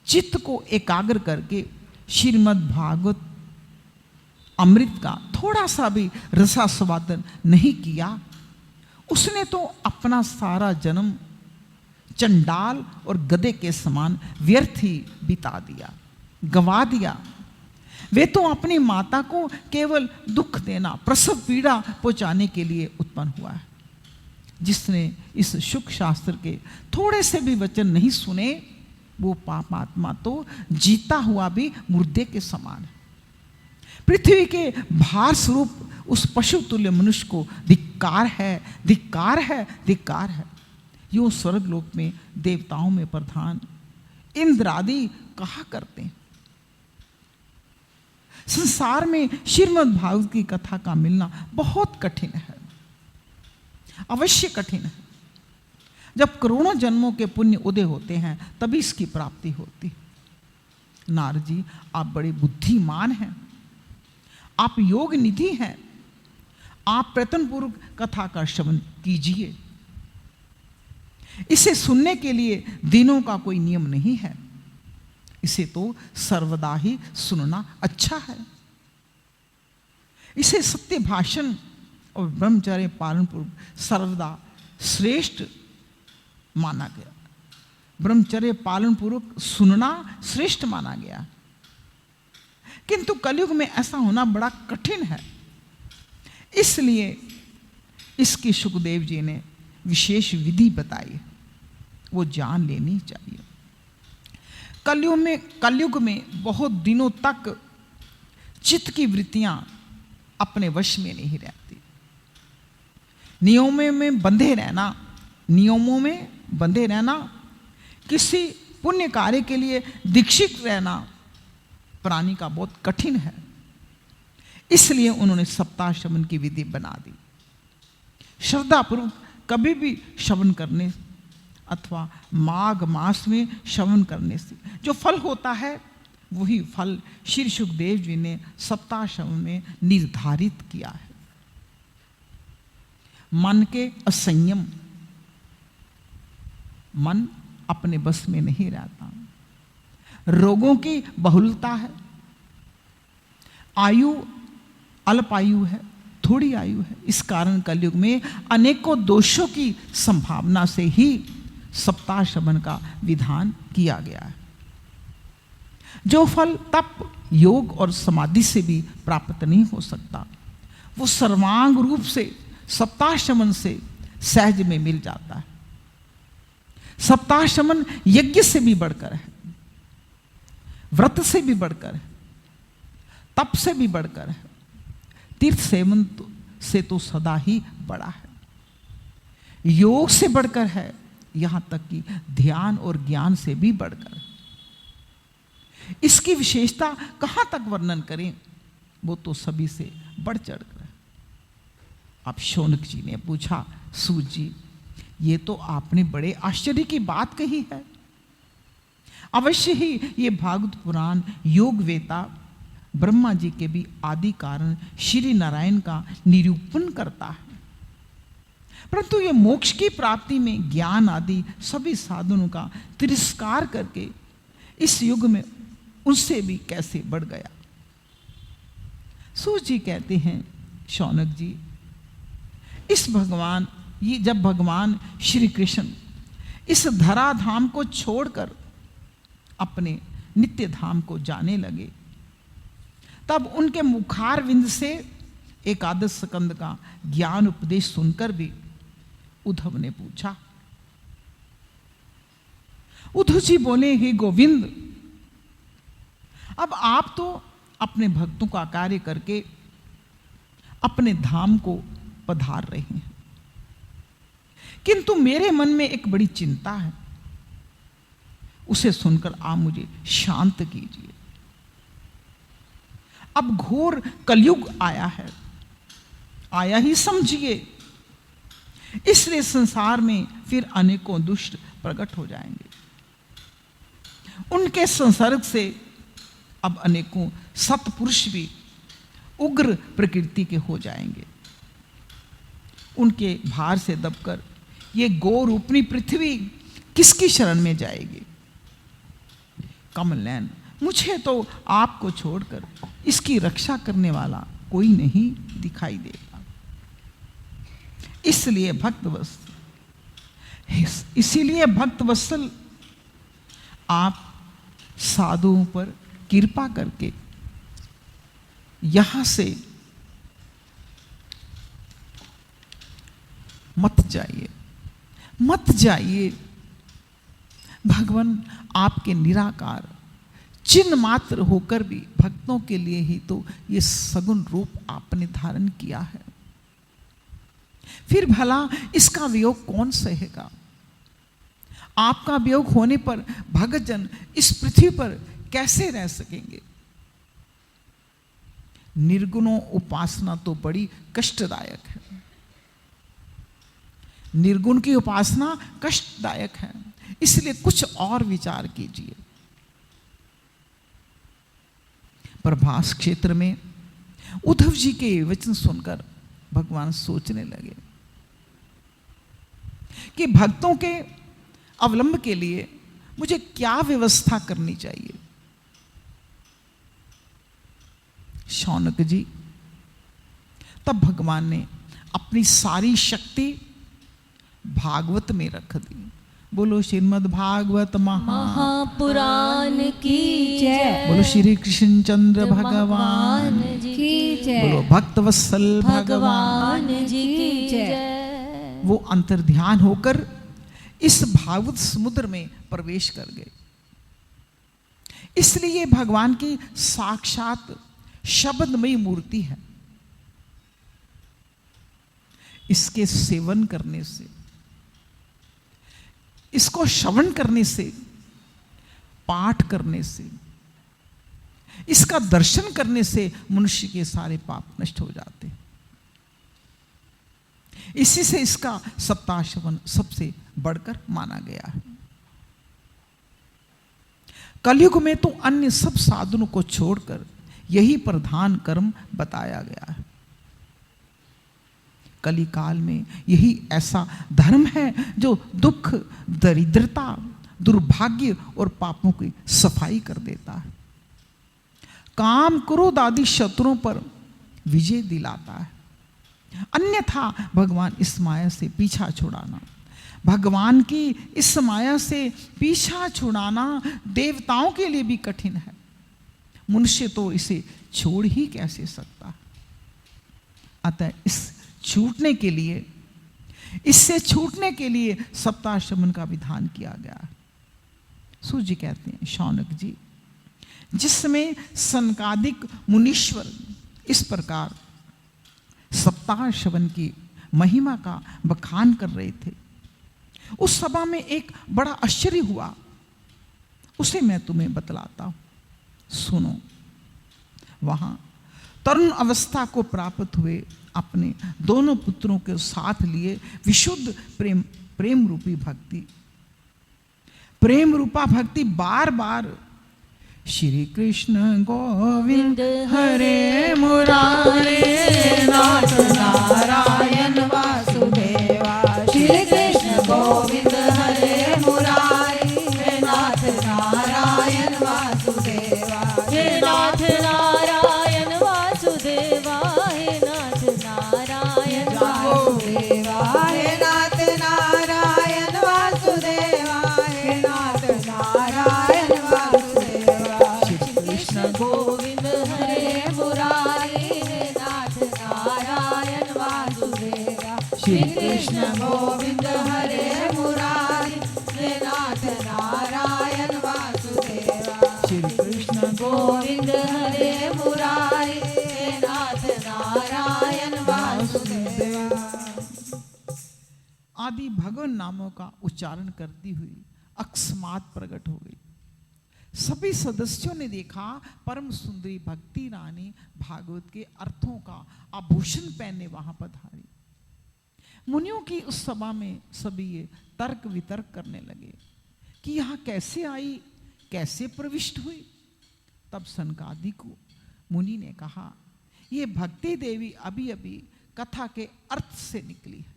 चित्त को एकाग्र करके श्रीमद् भागवत अमृत का थोड़ा सा भी रसास्वादन नहीं किया, उसने तो अपना सारा जन्म चंडाल और गधे के समान व्यर्थ ही बिता दिया, गंवा दिया। वे तो अपनी माता को केवल दुख देना, प्रसव पीड़ा पहुंचाने के लिए उत्पन्न हुआ है। जिसने इस शुक शास्त्र के थोड़े से भी वचन नहीं सुने, वो पापात्मा तो जीता हुआ भी मुर्दे के समान है। पृथ्वी के भार स्वरूप उस पशु तुल्य मनुष्य को धिक्कार है, धिक्कार है, धिक्कार है। यूं स्वर्गलोक में देवताओं में प्रधान इंद्र आदि कहा करते हैं। संसार में श्रीमद् भागवत की कथा का मिलना बहुत कठिन है, अवश्य कठिन है। जब करोड़ों जन्मों के पुण्य उदय होते हैं तभी इसकी प्राप्ति होती है। नारद जी, आप बड़े बुद्धिमान हैं, आप योग निधि हैं, आप प्रयत्नपूर्वक कथा का श्रवण कीजिए। इसे सुनने के लिए दिनों का कोई नियम नहीं है, इसे तो सर्वदा ही सुनना अच्छा है। इसे सत्य भाषण और ब्रह्मचर्य पालन पूर्वक सर्वदा श्रेष्ठ माना गया। ब्रह्मचर्य पालन पूर्वक सुनना श्रेष्ठ माना गया। किंतु कलयुग में ऐसा होना बड़ा कठिन है, इसलिए इसकी सुखदेव जी ने विशेष विधि बताई, वो जान लेनी चाहिए। कलयुग में बहुत दिनों तक चित्त की वृत्तियां अपने वश में नहीं रहती। नियमों में बंधे रहना, किसी पुण्य कार्य के लिए दीक्षित रहना प्राणी का बहुत कठिन है। इसलिए उन्होंने सप्ताह श्रवण की विधि बना दी। श्रद्धापूर्वक कभी भी श्रवण करने अथवा माघ मास में श्रवण करने से जो फल होता है वही फल श्री सुखदेव जी ने सप्ताह श्रवण में निर्धारित किया है। मन के असंयम, मन अपने बस में नहीं रहता। रोगों की बहुलता है, आयु अल्प आयु है, थोड़ी आयु है। इस कारण कलयुग में अनेकों दोषों की संभावना से ही सप्ताह श्रवण का विधान किया गया है। जो फल तप, योग और समाधि से भी प्राप्त नहीं हो सकता, वो सर्वांग रूप से सप्ताह श्रवण से सहज में मिल जाता है। सप्ताह श्रवण यज्ञ से भी बढ़कर है, व्रत से भी बढ़कर है, तप से भी बढ़कर है, तीर्थ सेवन से तो सदा ही बड़ा है, योग से बढ़कर है, यहां तक कि ध्यान और ज्ञान से भी बढ़कर। इसकी विशेषता कहां तक वर्णन करें, वो तो सभी से बढ़ चढ़कर है। अब शौनक जी ने पूछा, सूत जी, ये तो आपने बड़े आश्चर्य की बात कही है। अवश्य ही ये भागवत पुराण योग वेता ब्रह्मा जी के भी आदि कारण श्री नारायण का निरूपण करता है, परंतु ये मोक्ष की प्राप्ति में ज्ञान आदि सभी साधनों का तिरस्कार करके इस युग में उनसे भी कैसे बढ़ गया। सूत जी कहते हैं, शौनक जी, जब भगवान श्री कृष्ण इस धराधाम को छोड़कर अपने नित्य धाम को जाने लगे, तब उनके मुखारविंद से एकादश स्कंद का ज्ञान उपदेश सुनकर भी उद्धव ने पूछा। उद्धव जी बोले, हे गोविंद, अब आप तो अपने भक्तों का कार्य करके अपने धाम को पधार रहे हैं, किंतु मेरे मन में एक बड़ी चिंता है, उसे सुनकर आप मुझे शांत कीजिए। अब घोर कलयुग आया है, आया ही समझिए, इसलिए संसार में फिर अनेकों दुष्ट प्रकट हो जाएंगे। उनके संसर्ग से अब अनेकों सत्पुरुष भी उग्र प्रकृति के हो जाएंगे। उनके भार से दबकर ये गौ रूपनी पृथ्वी किसकी शरण में जाएगी। कमल नयन, मुझे तो आपको छोड़कर इसकी रक्षा करने वाला कोई नहीं दिखाई देता। इसीलिए भक्तवत्सल आप साधुओं पर कृपा करके यहां से मत जाइए, मत जाइए। भगवान आपके निराकार चिन्ह मात्र होकर भी भक्तों के लिए ही तो ये सगुण रूप आपने धारण किया है। फिर भला इसका वियोग कौन सहेगा? आपका वियोग होने पर भक्तजन इस पृथ्वी पर कैसे रह सकेंगे? निर्गुणों उपासना तो बड़ी कष्टदायक है। निर्गुण की उपासना कष्टदायक है, इसलिए कुछ और विचार कीजिए। प्रभास क्षेत्र में उद्धव जी के वचन सुनकर भगवान सोचने लगे कि भक्तों के अवलंब के लिए मुझे क्या व्यवस्था करनी चाहिए। शौनक जी, तब भगवान ने अपनी सारी शक्ति भागवत में रख दी। बोलो श्रीमद् भागवत महापुराण की जय। बोलो श्री कृष्ण चंद्र भगवान की जय। बोलो भक्त वत्सल भगवान जी की जय। वो अंतर्ध्यान होकर इस भागवत समुद्र में प्रवेश कर गए। इसलिए भगवान की साक्षात शब्दमयी मूर्ति है। इसके सेवन करने से, इसको श्रवण करने से, पाठ करने से, इसका दर्शन करने से मनुष्य के सारे पाप नष्ट हो जाते हैं। इसी से इसका सप्ताह श्रवण सबसे बढ़कर माना गया है। कलयुग में तो अन्य सब साधनों को छोड़कर यही प्रधान कर्म बताया गया है। कली काल में यही ऐसा धर्म है जो दुख, दरिद्रता, दुर्भाग्य और पापों की सफाई कर देता है। काम क्रोध आदि शत्रुओं पर विजय दिलाता है। अन्यथा भगवान इस माया से पीछा छुड़ाना, भगवान की इस माया से पीछा छुड़ाना देवताओं के लिए भी कठिन है। मनुष्य तो इसे छोड़ ही कैसे सकता है। अतः इससे छूटने के लिए सप्ताह श्रवण का विधान किया गया है। सूर्य जी कहते हैं, शौनक जी, जिसमें सनकादिक मुनीश्वर इस प्रकार सप्ताह श्रवण की महिमा का बखान कर रहे थे, उस सभा में एक बड़ा आश्चर्य हुआ। उसे मैं तुम्हें बतलाता हूं, सुनो। वहां तरुण अवस्था को प्राप्त हुए अपने दोनों पुत्रों के साथ लिए विशुद्ध प्रेम रूपा भक्ति बार बार श्री कृष्ण गोविंद हरे मुरारे नाथ नारायण वासुदेवा, श्री कृष्ण गोविंद हरे मुरारे नाथ नारायण वासुदेवा, हे नाथ नारायण वासुदेवा, हे नाथ नारायण वासुदेवा, हे नाथ नारायण वासुदेवा, हे नाथ नारायण वासुदेवा, श्री कृष्ण गोविंद हरे मुरारी, हे नाथ नारायण वासुदेवा, श्री कृष्ण गोविंद हरे मुरारी, हे नाथ नारायण वासुदेवा, श्री कृष्ण गोविंद हरे मुरारी, हे नाथ नारायण वासुदेवा। आदि भगवान नामों का उच्चारण करती हुई अकस्मात प्रकट हो गई। सभी सदस्यों ने देखा परम सुंदरी भक्ति रानी भागवत के अर्थों का आभूषण पहने वहां पधारी। मुनियों की उस सभा में सभी ये तर्क वितर्क करने लगे कि यहां कैसे आई, कैसे प्रविष्ट हुई। तब सनकादिक मुनि ने कहा, ये भक्ति देवी अभी अभी कथा के अर्थ से निकली है।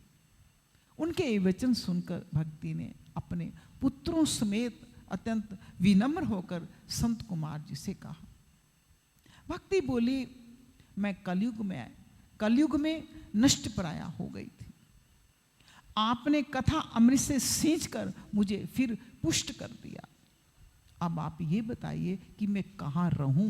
उनके ये वचन सुनकर भक्ति ने अपने पुत्रों समेत अत्यंत विनम्र होकर संत कुमार जी से कहा। भक्ति बोली, मैं कलयुग में नष्ट प्राया हो गई थी। आपने कथा अमृत से सींचकर मुझे फिर पुष्ट कर दिया। अब आप ये बताइए कि मैं कहाँ रहूं।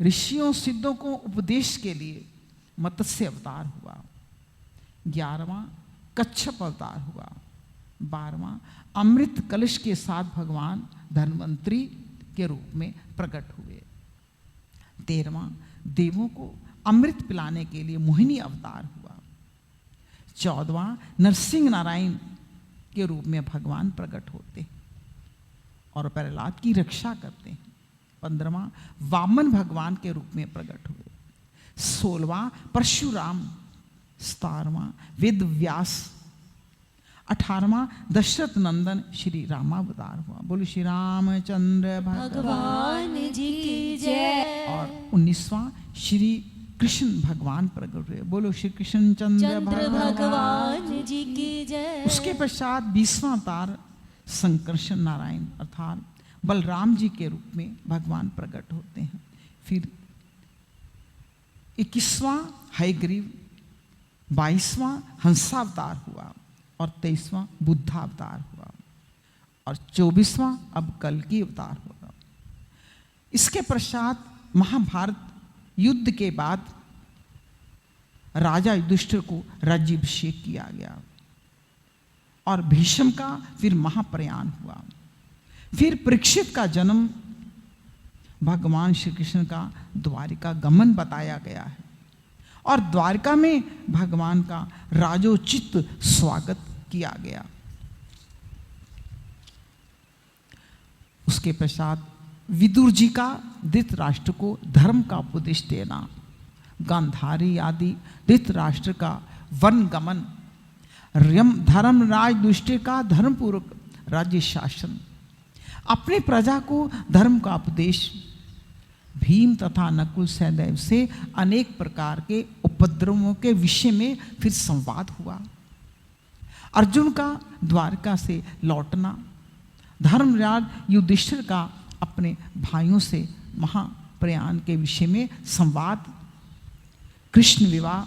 ऋषियों सिद्धों को उपदेश के लिए मत्स्य अवतार हुआ। 11वां कच्छप अवतार हुआ। 12वां अमृत कलश के साथ भगवान धन्वंतरी के रूप में प्रकट हुए। 13वां देवों को अमृत पिलाने के लिए मोहिनी अवतार हुआ। 14वां नरसिंह नारायण के रूप में भगवान प्रकट होते हैं और प्रहलाद की रक्षा करते हैं। 15वां वामन भगवान के रूप में प्रकट हुए। 16वां परशुराम। 17वां वेद व्यास। 18वां दशरथ नंदन श्री रामावतार हुआ। बोलो श्री रामचंद्र भगवान जी की जय। और 19वां श्री कृष्ण भगवान प्रकट हुए। बोलो श्री कृष्ण चंद्र भगवान जी की जय। उसके पश्चात 20वां अवतार संकर्षण नारायण अर्थात बलराम जी के रूप में भगवान प्रकट होते हैं। फिर 21वां हयग्रीव। 22वां हंसावतार हुआ और 23वां बुद्धावतार हुआ और 24वां अब कल्कि अवतार होगा। इसके पश्चात महाभारत युद्ध के बाद राजा युधिष्ठिर को राज्याभिषेक किया गया और भीष्म का फिर महाप्रयाण हुआ। फिर परीक्षित का जन्म भगवान श्री कृष्ण का द्वारिका गमन बताया गया है और द्वारिका में भगवान का राजोचित स्वागत किया गया। उसके पश्चात विदुर जी का धृतराष्ट्र को धर्म का उपदेश देना, गांधारी आदि धृतराष्ट्र का वन गमन, धर्मराज युधिष्ठिर का धर्मपूर्वक राज्य शासन, अपनी प्रजा को धर्म का उपदेश, भीम तथा नकुल सहदेव से अनेक प्रकार के उपद्रवों के विषय में फिर संवाद हुआ, अर्जुन का द्वारका से लौटना, धर्मराज युधिष्ठिर का अपने भाइयों से महाप्रयाण के विषय में संवाद, कृष्ण विवाह,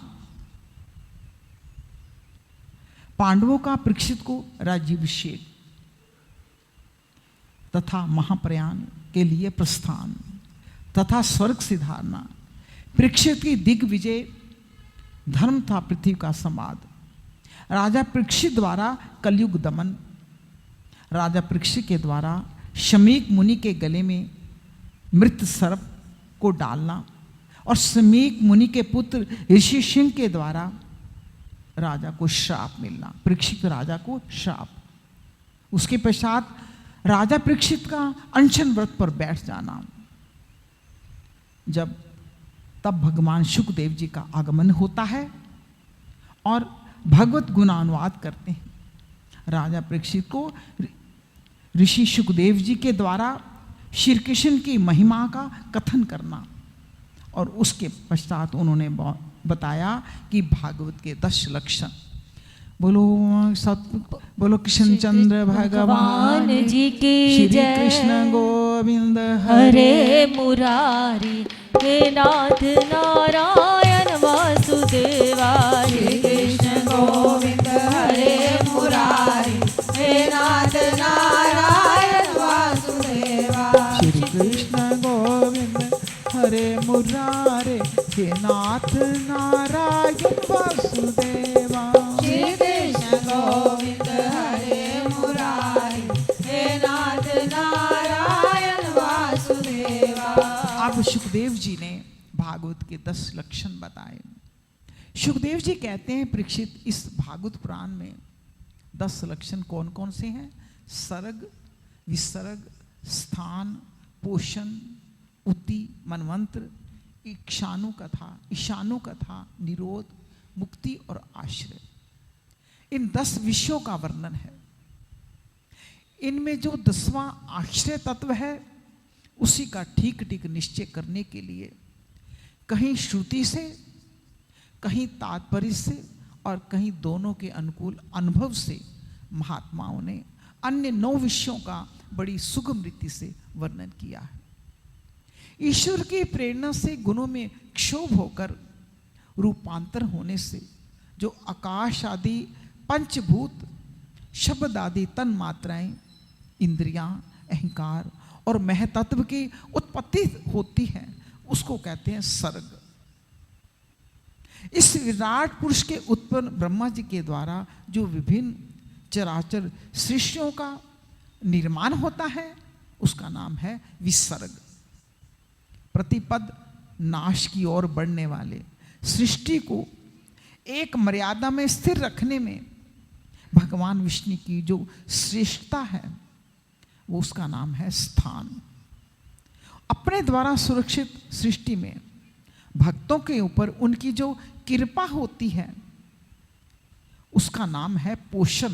पांडवों का परीक्षित को राज्याभिषेक तथा महाप्रयाण के लिए प्रस्थान तथा स्वर्ग सिधारना, परीक्षित की दिग्विजय, धर्म था पृथ्वी का संवाद, राजा परीक्षित द्वारा कलयुग दमन, राजा परीक्षित के द्वारा शमीक मुनि के गले में मृत सर्प को डालना और शमीक मुनि के पुत्र ऋषि सिंह के द्वारा राजा को श्राप मिलना, परीक्षित राजा को श्राप। उसके पश्चात राजा परीक्षित का अनशन व्रत पर बैठ जाना, तब भगवान शुकदेव जी का आगमन होता है और भगवत गुणानुवाद करते हैं। राजा परीक्षित को ऋषि शुकदेव जी के द्वारा श्री कृष्ण की महिमा का कथन करना और उसके पश्चात उन्होंने बताया कि भागवत के 10 लक्षण। बोलो कृष्ण चंद्र भगवान जी की श्री जय। कृष्ण गोविंद हरे मुरारी हे नाथ नारायण वासुदेवा। श्री कृष्ण गोविंद हरे मुरारी हे नाथ नारायण वासुदेवा। श्री कृष्ण गोविंद हरे मुरारे हे नाथ नारायण वासुदेवा। श्री कृष्ण गोविंद हरे मुरारी हे नाथ नारायण वासुदेवा। अब सुखदेव जी ने भागवत के 10 लक्षण बताए। सुखदेव जी कहते हैं परीक्षित, इस भागवत पुराण में 10 लक्षण कौन कौन से हैं? सर्ग, विसर्ग, स्थान, पोषण, उति, मनवंत्र, ईशानु कथा, निरोध, मुक्ति और आश्रय। इन 10 विषयों का वर्णन है। इनमें जो 10वां आश्रय तत्व है उसी का ठीक ठीक निश्चय करने के लिए कहीं श्रुति से, कहीं तात्पर्य से और कहीं दोनों के अनुकूल अनुभव से महात्माओं ने अन्य 9 विषयों का बड़ी सुगम रीति से वर्णन किया है। ईश्वर की प्रेरणा से गुणों में क्षोभ होकर रूपांतर होने से जो आकाश आदि पंचभूत, शब्द आदि तन मात्राएं, इंद्रियां, अहंकार और महतत्व की उत्पत्ति होती है, उसको कहते हैं सर्ग। इस विराट पुरुष के उत्पन्न ब्रह्मा जी के द्वारा जो विभिन्न चराचर सृष्टियों का निर्माण होता है उसका नाम है विसर्ग। प्रतिपद नाश की ओर बढ़ने वाले सृष्टि को एक मर्यादा में स्थिर रखने में भगवान विष्णु की जो श्रेष्ठता है वो उसका नाम है स्थान। अपने द्वारा सुरक्षित सृष्टि में भक्तों के ऊपर उनकी जो कृपा होती है उसका नाम है पोषण।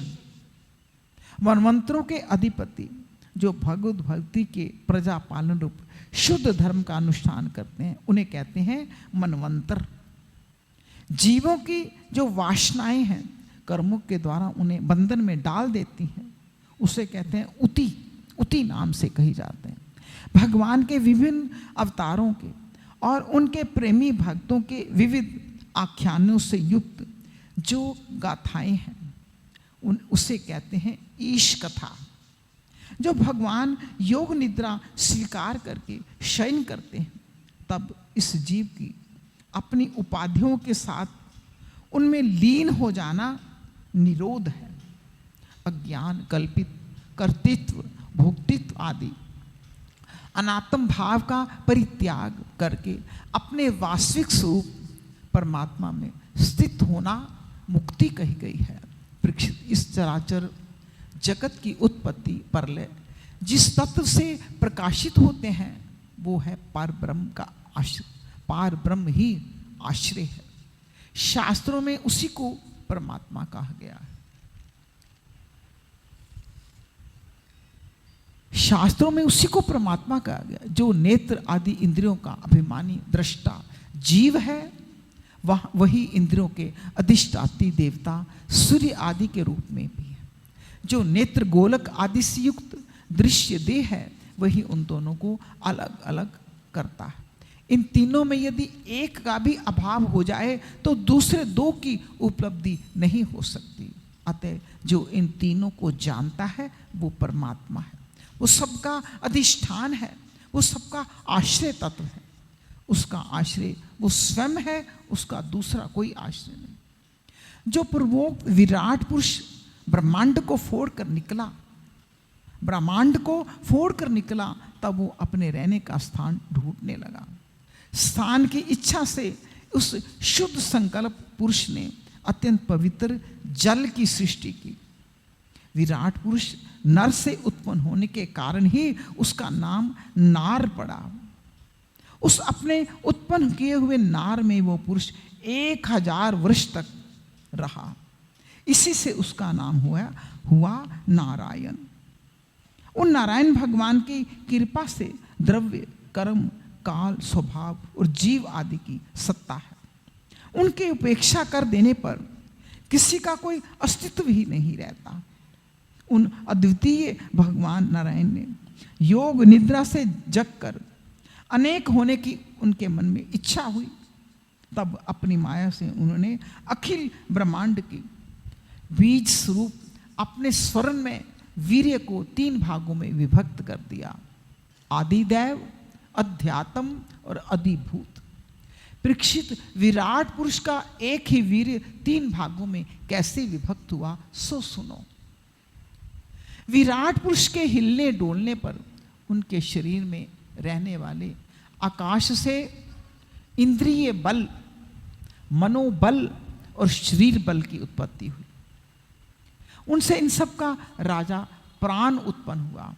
मनवंतरों के अधिपति जो भगवत भक्ति के प्रजा पालन रूप शुद्ध धर्म का अनुष्ठान करते हैं उन्हें कहते हैं मनवंतर। जीवों की जो वासनाएं हैं कर्मों के द्वारा उन्हें बंधन में डाल देती हैं उसे कहते हैं उति। उति नाम से कही जाते हैं। भगवान के विभिन्न अवतारों के और उनके प्रेमी भक्तों के विविध आख्यानों से युक्त जो गाथाएं हैं उसे कहते हैं ईश कथा। जो भगवान योग निद्रा स्वीकार करके शयन करते हैं तब इस जीव की अपनी उपाधियों के साथ उनमें लीन हो जाना निरोध है। अज्ञान कल्पित कर्तृत्व भोक्तृत्व आदि अनात्म भाव का परित्याग करके अपने वास्तविक स्वरूप परमात्मा में स्थित होना मुक्ति कही गई है। परीक्षित, इस चराचर जगत की उत्पत्ति प्रलय जिस तत्व से प्रकाशित होते हैं वो है पार ब्रह्म का आश्रय। पार ब्रह्म ही आश्रय है। शास्त्रों में उसी को परमात्मा कहा गया है। शास्त्रों में उसी को परमात्मा कहा गया जो नेत्र आदि इंद्रियों का अभिमानी दृष्टा जीव है। वही इंद्रियों के अधिष्ठात्री देवता सूर्य आदि के रूप में भी है। जो नेत्र गोलक आदि से युक्त दृश्य देह है वही उन दोनों को अलग अलग करता है। इन तीनों में यदि एक का भी अभाव हो जाए तो दूसरे दो की उपलब्धि नहीं हो सकती। अतः जो इन तीनों को जानता है वो परमात्मा है। वो सबका अधिष्ठान है। वो सबका आश्रय तत्व है। उसका आश्रय वो स्वयं है। उसका दूसरा कोई आश्रय नहीं। जो पूर्वोक्त विराट पुरुष ब्रह्मांड को फोड़ कर निकला तब वो अपने रहने का स्थान ढूंढने लगा। स्थान की इच्छा से उस शुद्ध संकल्प पुरुष ने अत्यंत पवित्र जल की सृष्टि की। विराट पुरुष नर से उत्पन्न होने के कारण ही उसका नाम नार पड़ा। उस अपने उत्पन्न किए हुए नार में वो पुरुष 1000 वर्ष तक रहा। इसी से उसका नाम हुआ नारायण। उन नारायण भगवान की कृपा से द्रव्य कर्म काल स्वभाव और जीव आदि की सत्ता है। उनकी उपेक्षा कर देने पर किसी का कोई अस्तित्व ही नहीं रहता। उन अद्वितीय भगवान नारायण ने योग निद्रा से जगकर अनेक होने की उनके मन में इच्छा हुई। तब अपनी माया से उन्होंने अखिल ब्रह्मांड की बीज स्वरूप अपने स्वर्ण में वीर्य को 3 भागों में विभक्त कर दिया। आदिदेव, अध्यात्म और अधिभूत। परीक्षित, विराट पुरुष का एक ही वीर्य 3 भागों में कैसे विभक्त हुआ सो सुनो। विराट पुरुष के हिलने डोलने पर उनके शरीर में रहने वाले आकाश से इंद्रिय बल, मनोबल और शरीर बल की उत्पत्ति हुई। उनसे इन सब का राजा प्राण उत्पन्न हुआ।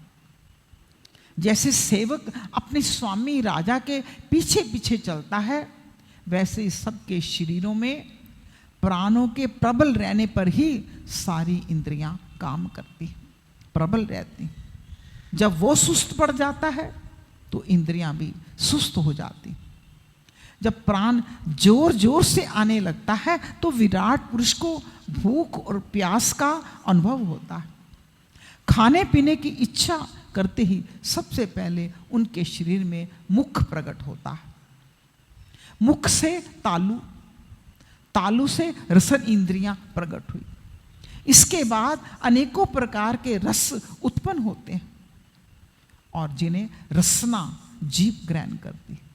जैसे सेवक अपने स्वामी राजा के पीछे पीछे चलता है वैसे सबके शरीरों में प्राणों के प्रबल रहने पर ही सारी इंद्रियां काम करती हैं, प्रबल रहती हैं। जब वो सुस्त पड़ जाता है तो इंद्रियां भी सुस्त हो जाती। जब प्राण जोर जोर से आने लगता है तो विराट पुरुष को भूख और प्यास का अनुभव होता है। खाने पीने की इच्छा करते ही सबसे पहले उनके शरीर में मुख प्रकट होता है। मुख से तालु, तालु से रसन इंद्रियां प्रकट हुई। इसके बाद अनेकों प्रकार के रस उत्पन्न होते हैं और जिन्हें रसना जीभ ग्रहण करती है।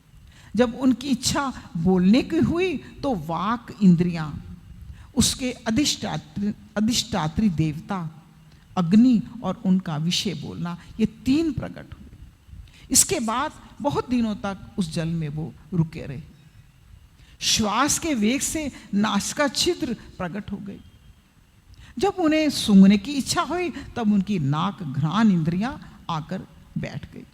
जब उनकी इच्छा बोलने की हुई तो वाक इंद्रियां, उसके अधिष्ठात्री देवता अग्नि और उनका विषय बोलना, ये 3 प्रकट हुए। इसके बाद बहुत दिनों तक उस जल में वो रुके रहे। श्वास के वेग से नासिका छिद्र प्रकट हो गई। जब उन्हें सूंघने की इच्छा हुई तब उनकी नाक घ्राण इंद्रियां आकर बैठ गई।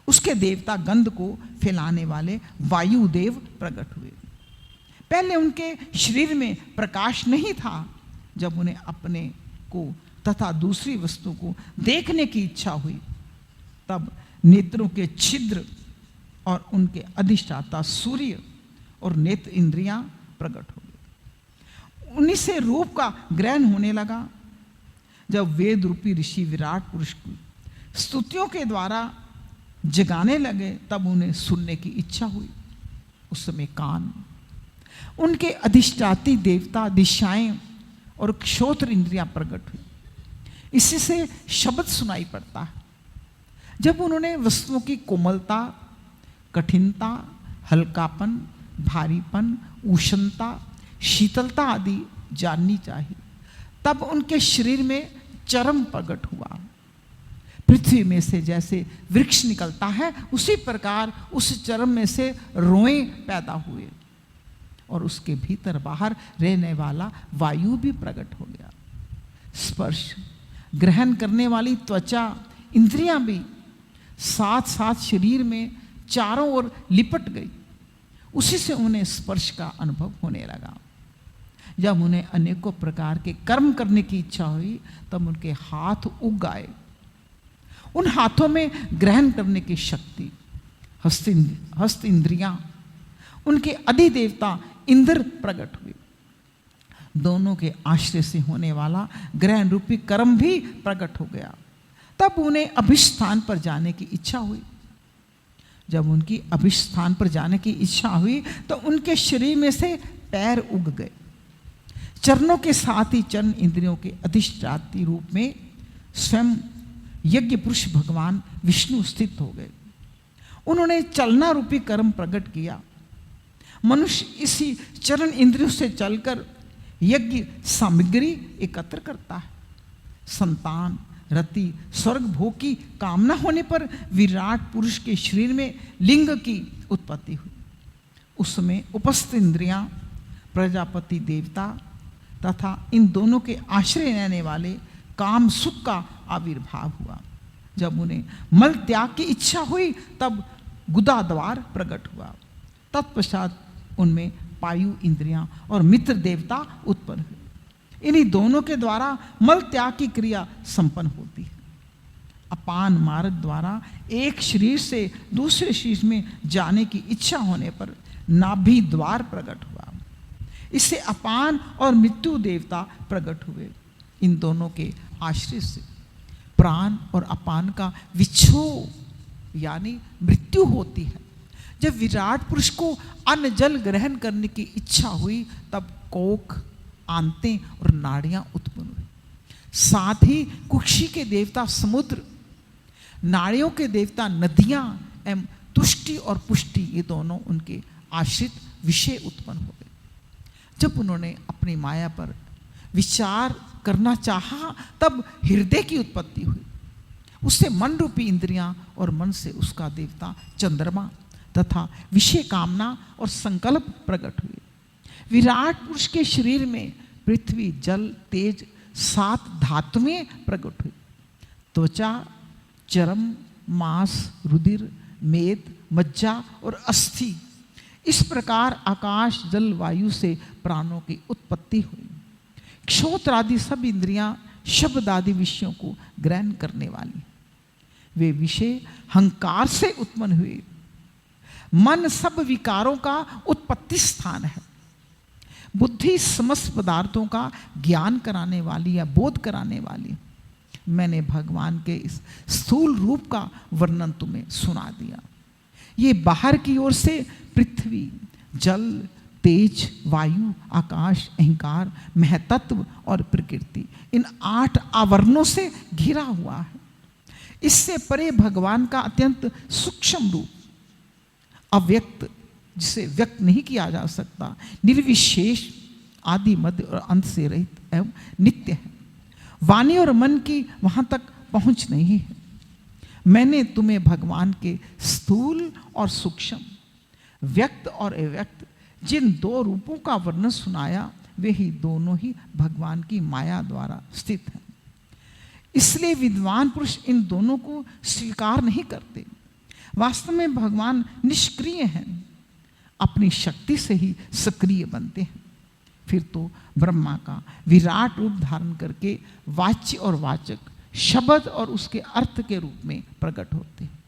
उसके देवता गंध को फैलाने वाले वायुदेव प्रकट हुए। पहले उनके शरीर में प्रकाश नहीं था। जब उन्हें अपने को तथा दूसरी वस्तु को देखने की इच्छा हुई तब नेत्रों के छिद्र और उनके अधिष्ठाता सूर्य और नेत्र इंद्रियां प्रकट हो गई। उन्हीं से रूप का ग्रहण होने लगा। जब वेद रूपी ऋषि विराट पुरुष को स्तुतियों के द्वारा जगाने लगे तब उन्हें सुनने की इच्छा हुई। उस समय कान, उनके अधिष्ठाती देवता, दिशाएं और क्षोत्र इंद्रियां प्रकट हुई। इसी से शब्द सुनाई पड़ता है। जब उन्होंने वस्तुओं की कोमलता, कठिनता, हल्कापन, भारीपन, उष्णता, शीतलता आदि जाननी चाहिए तब उनके शरीर में चर्म प्रकट हुआ। पृथ्वी में से जैसे वृक्ष निकलता है उसी प्रकार उस चर्म में से रोए पैदा हुए और उसके भीतर बाहर रहने वाला वायु भी प्रकट हो गया। स्पर्श ग्रहण करने वाली त्वचा इंद्रियां भी साथ साथ शरीर में चारों ओर लिपट गई। उसी से उन्हें स्पर्श का अनुभव होने लगा। जब उन्हें अनेकों प्रकार के कर्म करने की इच्छा हुई तब उनके हाथ उग आए। उन हाथों में ग्रहण करने की शक्ति, हस्त इंद्रियां, उनके अधिदेवता इंद्र प्रकट हुए। दोनों के आश्रय से होने वाला ग्रहण रूपी कर्म भी प्रकट हो गया। तब उन्हें अभिष्ट स्थान पर जाने की इच्छा हुई। जब उनकी अभिष्ट स्थान पर जाने की इच्छा हुई तो उनके शरीर में से पैर उग गए। चरणों के साथ ही चरण इंद्रियों के अधिष्ठात्री रूप में स्वयं यज्ञ पुरुष भगवान विष्णु स्थित हो गए। उन्होंने चलना रूपी कर्म प्रकट किया। मनुष्य इसी चरण इंद्रियों से चलकर यज्ञ सामग्री एकत्र करता है। संतान, रति, स्वर्ग भोग की कामना होने पर विराट पुरुष के शरीर में लिंग की उत्पत्ति हुई। उस समय उपस्थित इंद्रियां, प्रजापति देवता तथा इन दोनों के आश्रय रहने वाले काम सुख का आविर्भाव हुआ। जब उन्हें मल त्याग की इच्छा हुई तब गुदा द्वार प्रकट हुआ। तत्पश्चात उनमें पायु इंद्रियां और मित्र देवता उत्पन्न हुए। इन्हीं दोनों के द्वारा मल त्याग की क्रिया संपन्न होती है। अपान मार्ग द्वारा एक शरीर से दूसरे शरीर में जाने की इच्छा होने पर नाभि द्वार प्रकट हुआ। इससे अपान और मृत्यु देवता प्रकट हुए। इन दोनों के आश्रय से प्राण और अपान का विच्छोह यानी मृत्यु होती है। जब विराट पुरुष को अन्न जल ग्रहण करने की इच्छा हुई तब कोख, आंतें और नाड़ियां उत्पन्न हुई। साथ ही कुक्षी के देवता समुद्र, नाड़ियों के देवता नदियां एवं तुष्टि और पुष्टि, ये दोनों उनके आश्रित विषय उत्पन्न हो गए। जब उन्होंने अपनी माया पर विचार करना चाहा तब हृदय की उत्पत्ति हुई। उससे मन रूपी इंद्रियां और मन से उसका देवता चंद्रमा तथा विषय कामना और संकल्प प्रकट हुए। विराट पुरुष के शरीर में पृथ्वी, जल, तेज 7 धातुएं प्रकट हुई। त्वचा, चर्म, मांस, रुधिर, मेद, मज्जा और अस्थि, इस प्रकार आकाश, जल, वायु से प्राणों की उत्पत्ति हुई। क्षोत्र आदि सब इंद्रियां शब्द आदि विषयों को ग्रहण करने वाली, वे विषय हंकार से उत्पन्न हुए। मन सब विकारों का उत्पत्ति स्थान है। बुद्धि समस्त पदार्थों का ज्ञान कराने वाली या बोध कराने वाली। मैंने भगवान के इस स्थूल रूप का वर्णन तुम्हें सुना दिया। ये बाहर की ओर से पृथ्वी, जल, तेज, वायु, आकाश, अहंकार, महतत्व और प्रकृति, इन 8 आवरणों से घिरा हुआ है। इससे परे भगवान का अत्यंत सूक्ष्म रूप, अव्यक्त जिसे व्यक्त नहीं किया जा सकता, निर्विशेष, आदि मध्य और अंत से रहित एवं नित्य है। वाणी और मन की वहां तक पहुंच नहीं है। मैंने तुम्हें भगवान के स्थूल और सूक्ष्म, व्यक्त और अव्यक्त जिन दो रूपों का वर्णन सुनाया, वे ही दोनों ही भगवान की माया द्वारा स्थित हैं। इसलिए विद्वान पुरुष इन दोनों को स्वीकार नहीं करते। वास्तव में भगवान निष्क्रिय हैं, अपनी शक्ति से ही सक्रिय बनते हैं। फिर तो ब्रह्मा का विराट रूप धारण करके वाच्य और वाचक, शब्द और उसके अर्थ के रूप में प्रकट होते हैं।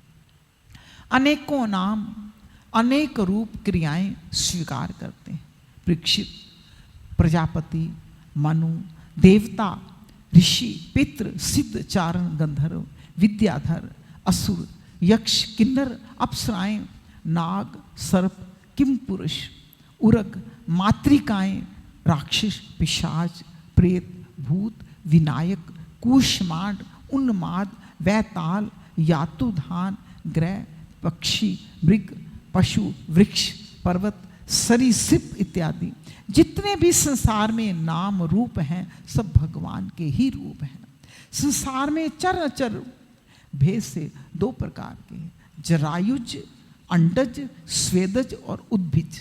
अनेकों नाम, अनेक रूप, क्रियाएं स्वीकार करते हैं। परीक्षित, प्रजापति, मनु, देवता, ऋषि, पितृ, सिद्ध, चारण, गंधर्व, विद्याधर, असुर, यक्ष, किन्नर, अप्सराएं, नाग, सर्प, किम पुरुष, उरग, मातृकाएं, राक्षस, पिशाच, प्रेत, भूत, विनायक, कूष्मांड, उन्माद, वैताल, यातुधान, ग्रह, पक्षी, मृग, पशु, वृक्ष, पर्वत, सरीसृप इत्यादि जितने भी संसार में नाम रूप हैं, सब भगवान के ही रूप हैं। संसार में चर अचर भेद से दो प्रकार के, जरायुज, अंडज, स्वेदज और उद्भिज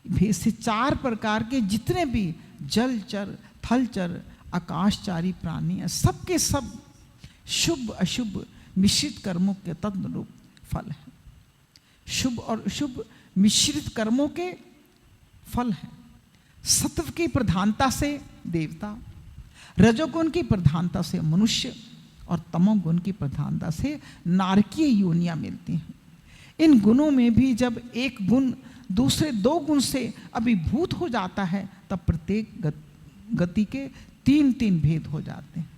भेद से चार प्रकार के जितने भी जलचर, थलचर, आकाशचारी प्राणी हैं, सबके सब शुभ अशुभ मिश्रित कर्मों के तदनुरूप फल है। शुभ और अशुभ मिश्रित कर्मों के फल हैं। सत्व की प्रधानता से देवता, रजोगुण की प्रधानता से मनुष्य और तमोगुण की प्रधानता से नारकीय योनियां मिलती हैं। इन गुणों में भी जब एक गुण दूसरे दो गुण से अभिभूत हो जाता है, तब प्रत्येक गति के तीन तीन भेद हो जाते हैं।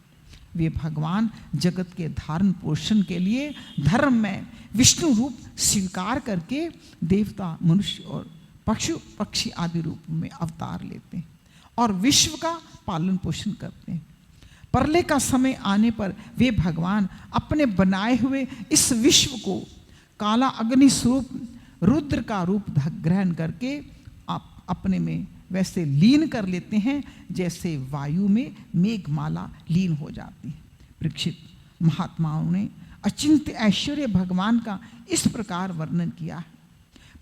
वे भगवान जगत के धारण पोषण के लिए धर्म में विष्णु रूप स्वीकार करके देवता, मनुष्य और पशु पक्षी आदि रूप में अवतार लेते हैं और विश्व का पालन पोषण करते हैं। प्रलय का समय आने पर वे भगवान अपने बनाए हुए इस विश्व को काला अग्नि स्वरूप रुद्र का रूप ग्रहण करके आप अपने में वैसे लीन कर लेते हैं जैसे वायु में मेघमाला लीन हो जाती है। परीक्षित, महात्माओं ने अचिंत्य ऐश्वर्य भगवान का इस प्रकार वर्णन किया है,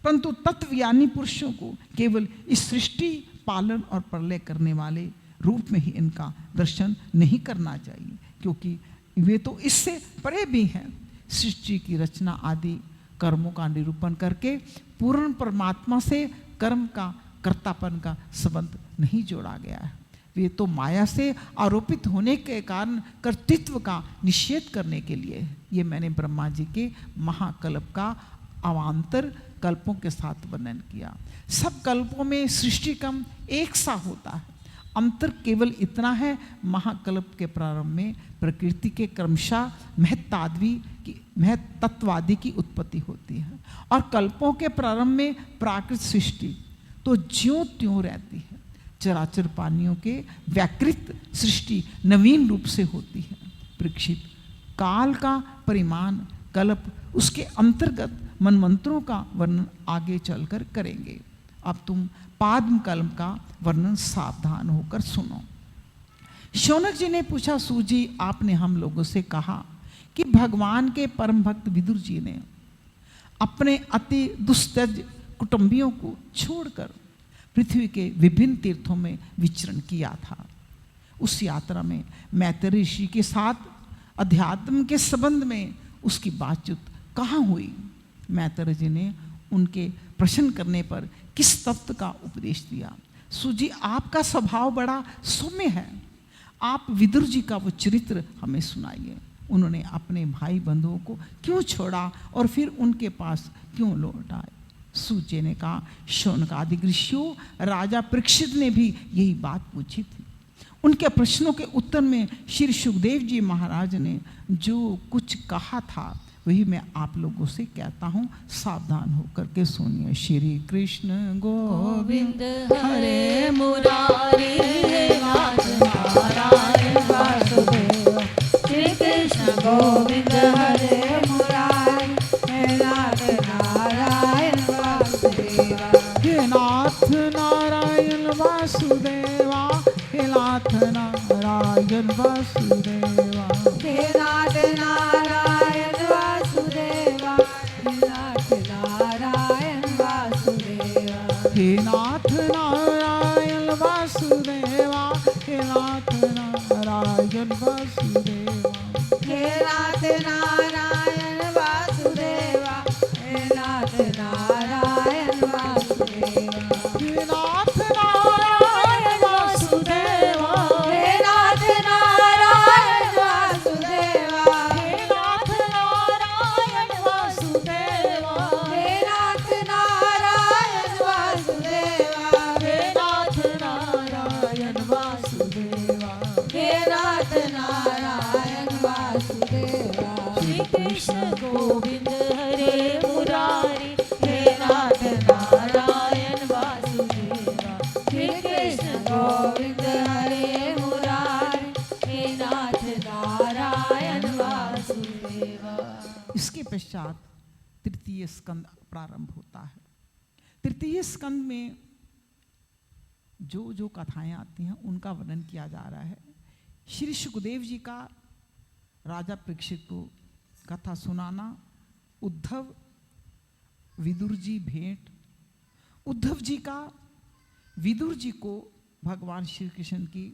परंतु तत्वज्ञानी पुरुषों को केवल इस सृष्टि, पालन और प्रलय करने वाले रूप में ही इनका दर्शन नहीं करना चाहिए, क्योंकि वे तो इससे परे भी हैं। सृष्टि की रचना आदि कर्मों का निरूपण करके पूर्ण परमात्मा से कर्म का, कर्तापन का संबंध नहीं जोड़ा गया है। वे तो माया से आरोपित होने के कारण कर्तृत्व का निषेध करने के लिए है। ये मैंने ब्रह्मा जी के महाकल्प का अवान्तर कल्पों के साथ वर्णन किया। सब कल्पों में सृष्टि क्रम एक सा होता है, अंतर केवल इतना है, महाकल्प के प्रारंभ में प्रकृति के क्रमशः महत्तत्वादि की उत्पत्ति होती है और कल्पों के प्रारंभ में प्राकृत सृष्टि तो ज्यों त्यों रहती है। चराचर प्राणियों के व्याकृत सृष्टि नवीन रूप से होती है। परीक्षित, काल का परिमाण कल्प, उसके अंतर्गत मनमंत्रों का वर्णन आगे चलकर करेंगे। अब तुम पाद्म कल्प का वर्णन सावधान होकर सुनो। शौनक जी ने पूछा, सूजी, आपने हम लोगों से कहा कि भगवान के परम भक्त विदुर जी ने अपने अति दुस्तज कुटुंबियों को छोड़कर पृथ्वी के विभिन्न तीर्थों में विचरण किया था। उस यात्रा में मैत्रेय ऋषि के साथ अध्यात्म के संबंध में उसकी बातचीत कहाँ हुई? मैत्रेय जी ने उनके प्रश्न करने पर किस तत्व का उपदेश दिया? सूजी, आपका स्वभाव बड़ा सौम्य है, आप विदुर जी का वो चरित्र हमें सुनाइए। उन्होंने अपने भाई बंधुओं को क्यों छोड़ा और फिर उनके पास क्यों लौट आए? सूची ने कहा, शौनकादि ऋषियों, राजा परीक्षित ने भी यही बात पूछी थी। उनके प्रश्नों के उत्तर में श्री सुखदेव जी महाराज ने जो कुछ कहा था वही मैं आप लोगों से कहता हूँ, सावधान होकर के सुनिए। श्री कृष्ण गोविंद हरे मुरारी, हे नाथ नारायण वासुदेव। श्री कृष्ण गोविंद हरे मुरारी, हे नाथ नारायण वासुदेव। वासुदेवा हे नाथ नारायण वासुदेवा हे नाथ नारायण वासुदेवा हे नाथ नारायण वासुदेवा हे नाथ नारायण वासुदेवा हे नाथ नारायण वासुदेवा हे नाथ नारायण वासुदेवा हे नाथ नारायण वासुदेवा हे नाथ नारायण वासुदेवा हे नाथ नारायण वासुदेवा हे नाथ नारायण वासुदेवा हे नाथ नारायण वासुदेवा हे नाथ नारायण वासुदेवा श्री कृष्ण गोविंद हरे मुरारी हे नाथ नारायण वासुदेवा श्री कृष्ण गोविंद हरे मुरारी हे नाथ नारायण वासुदेवा। इसके पश्चात तृतीय स्कंद प्रारंभ होता है। तृतीय स्कंद में जो जो कथाएं आती हैं उनका वर्णन किया जा रहा है। श्री सुखदेव जी का राजा परीक्षित को कथा सुनाना, उद्धव विदुर जी भेंट, उद्धव जी का विदुर जी को भगवान श्री कृष्ण की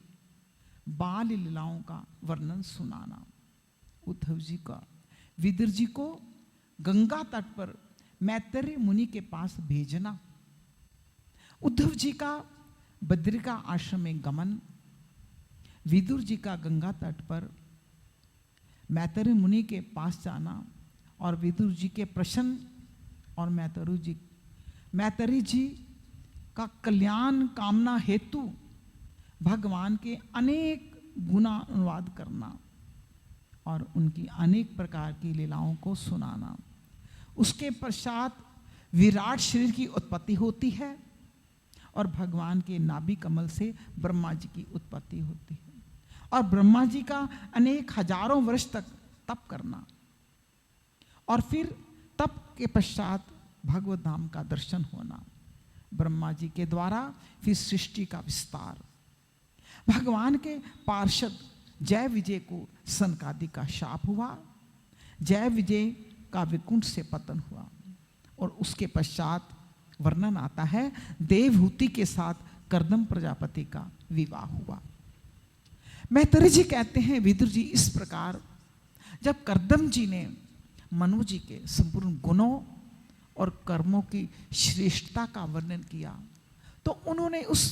बाल लीलाओं का वर्णन सुनाना, उद्धव जी का विदुर जी को गंगा तट पर मैत्रेय मुनि के पास भेजना, उद्धव जी का बद्रिका आश्रम में गमन, विदुर जी का गंगा तट पर मैत्रेय मुनि के पास जाना और विदुर जी के प्रश्न और मैत्रेय जी का कल्याण कामना हेतु भगवान के अनेक गुना अनुवाद करना और उनकी अनेक प्रकार की लीलाओं को सुनाना। उसके पश्चात विराट शरीर की उत्पत्ति होती है और भगवान के नाभि कमल से ब्रह्मा जी की उत्पत्ति होती है और ब्रह्मा जी का अनेक हजारों वर्ष तक तप करना और फिर तप के पश्चात भगवत धाम का दर्शन होना, ब्रह्मा जी के द्वारा फिर सृष्टि का विस्तार, भगवान के पार्षद जय विजय को सनकादि का शाप हुआ, जय विजय का विकुंठ से पतन हुआ और उसके पश्चात वर्णन आता है देवहूति के साथ कर्दम प्रजापति का विवाह हुआ। मैत्रेय जी कहते हैं विदुर जी इस प्रकार जब कर्दम जी ने मनु जी के संपूर्ण गुणों और कर्मों की श्रेष्ठता का वर्णन किया तो उन्होंने उस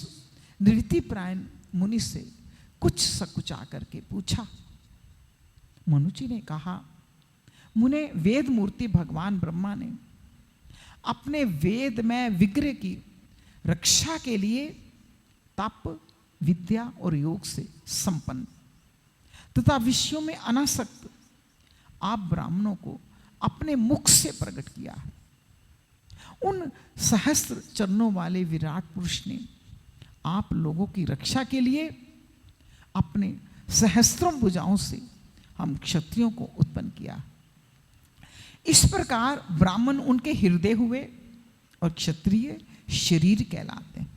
निवृत्तिपरायण मुनि से कुछ सकुचा करके पूछा। मनु जी ने कहा, मुने वेद मूर्ति भगवान ब्रह्मा ने अपने वेद में विग्रह की रक्षा के लिए तप, विद्या और योग से संपन्न तथा विषयों में अनासक्त आप ब्राह्मणों को अपने मुख से प्रकट किया है। उन सहस्त्र चरणों वाले विराट पुरुष ने आप लोगों की रक्षा के लिए अपने सहस्त्रों भुजाओं से हम क्षत्रियों को उत्पन्न किया। इस प्रकार ब्राह्मण उनके हृदय हुए और क्षत्रिय शरीर कहलाते हैं।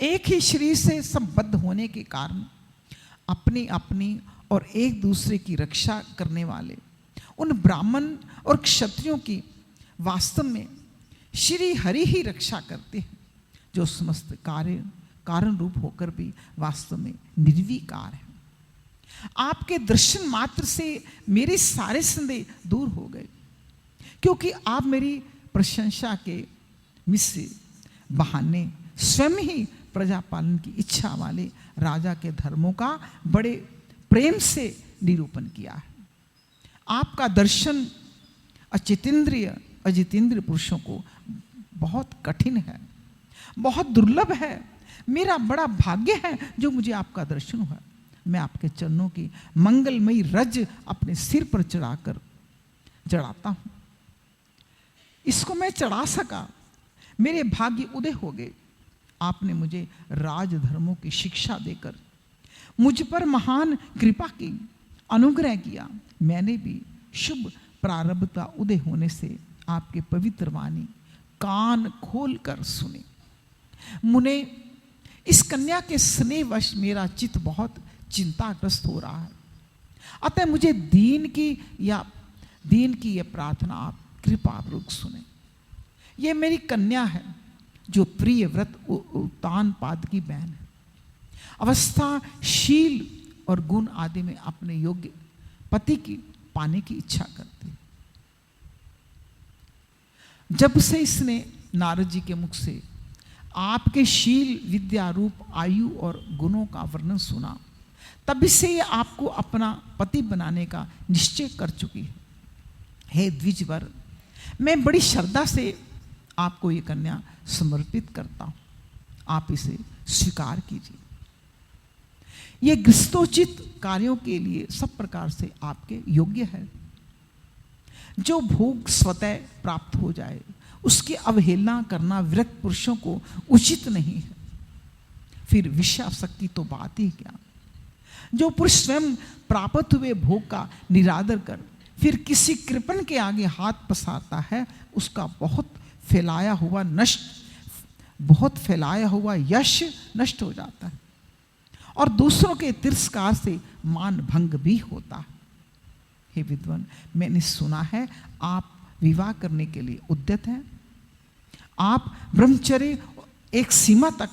एक ही शरीर से संबद्ध होने के कारण अपनी अपनी और एक दूसरे की रक्षा करने वाले उन ब्राह्मण और क्षत्रियों की वास्तव में श्री हरि ही रक्षा करते हैं, जो समस्त कारण रूप होकर भी वास्तव में निर्विकार है। आपके दर्शन मात्र से मेरे सारे संदेह दूर हो गए, क्योंकि आप मेरी प्रशंसा के मिश्र बहाने स्वयं ही प्रजा पालन की इच्छा वाले राजा के धर्मों का बड़े प्रेम से निरूपण किया है। आपका दर्शन अजितेंद्रिय पुरुषों को बहुत कठिन है, बहुत दुर्लभ है। मेरा बड़ा भाग्य है जो मुझे आपका दर्शन हुआ। मैं आपके चरणों की मंगलमयी रज अपने सिर पर चढ़ाकर चढ़ाता हूं। इसको मैं चढ़ा सका, मेरे भाग्य उदय हो गए। आपने मुझे राजधर्मों की शिक्षा देकर मुझ पर महान कृपा की, अनुग्रह किया। मैंने भी शुभ प्रारब्ध का उदय होने से आपके पवित्र वाणी कान खोलकर सुने। मुने, इस कन्या के स्नेहवश मेरा चित्त बहुत चिंताग्रस्त हो रहा है। अतः मुझे दीन की यह प्रार्थना आप कृपापूर्वक सुने। यह मेरी कन्या है जो प्रिय व्रत उत्तान पाद की बहन है। अवस्था, शील और गुण आदि में अपने योग्य पति की पाने की इच्छा करती है। जब से इसने नारद जी के मुख से आपके शील, विद्या, रूप, आयु और गुणों का वर्णन सुना, तब से ये आपको अपना पति बनाने का निश्चय कर चुकी है। हे द्विजवर, मैं बड़ी श्रद्धा से आपको ये कन्या समर्पित करता हूं, आप इसे स्वीकार कीजिए। ये गृहस्थोचित कार्यों के लिए सब प्रकार से आपके योग्य है। जो भोग स्वतः प्राप्त हो जाए उसकी अवहेलना करना विरक्त पुरुषों को उचित नहीं है। फिर विषयासक्ति तो बात ही क्या। जो पुरुष स्वयं प्राप्त हुए भोग का निरादर कर फिर किसी कृपण के आगे हाथ पसारता है, उसका बहुत फैलाया हुआ यश नष्ट हो जाता है और दूसरों के तिरस्कार से मान भंग भी होता है। हे विद्वान, मैंने सुना है आप विवाह करने के लिए उद्यत हैं। आप ब्रह्मचर्य एक सीमा तक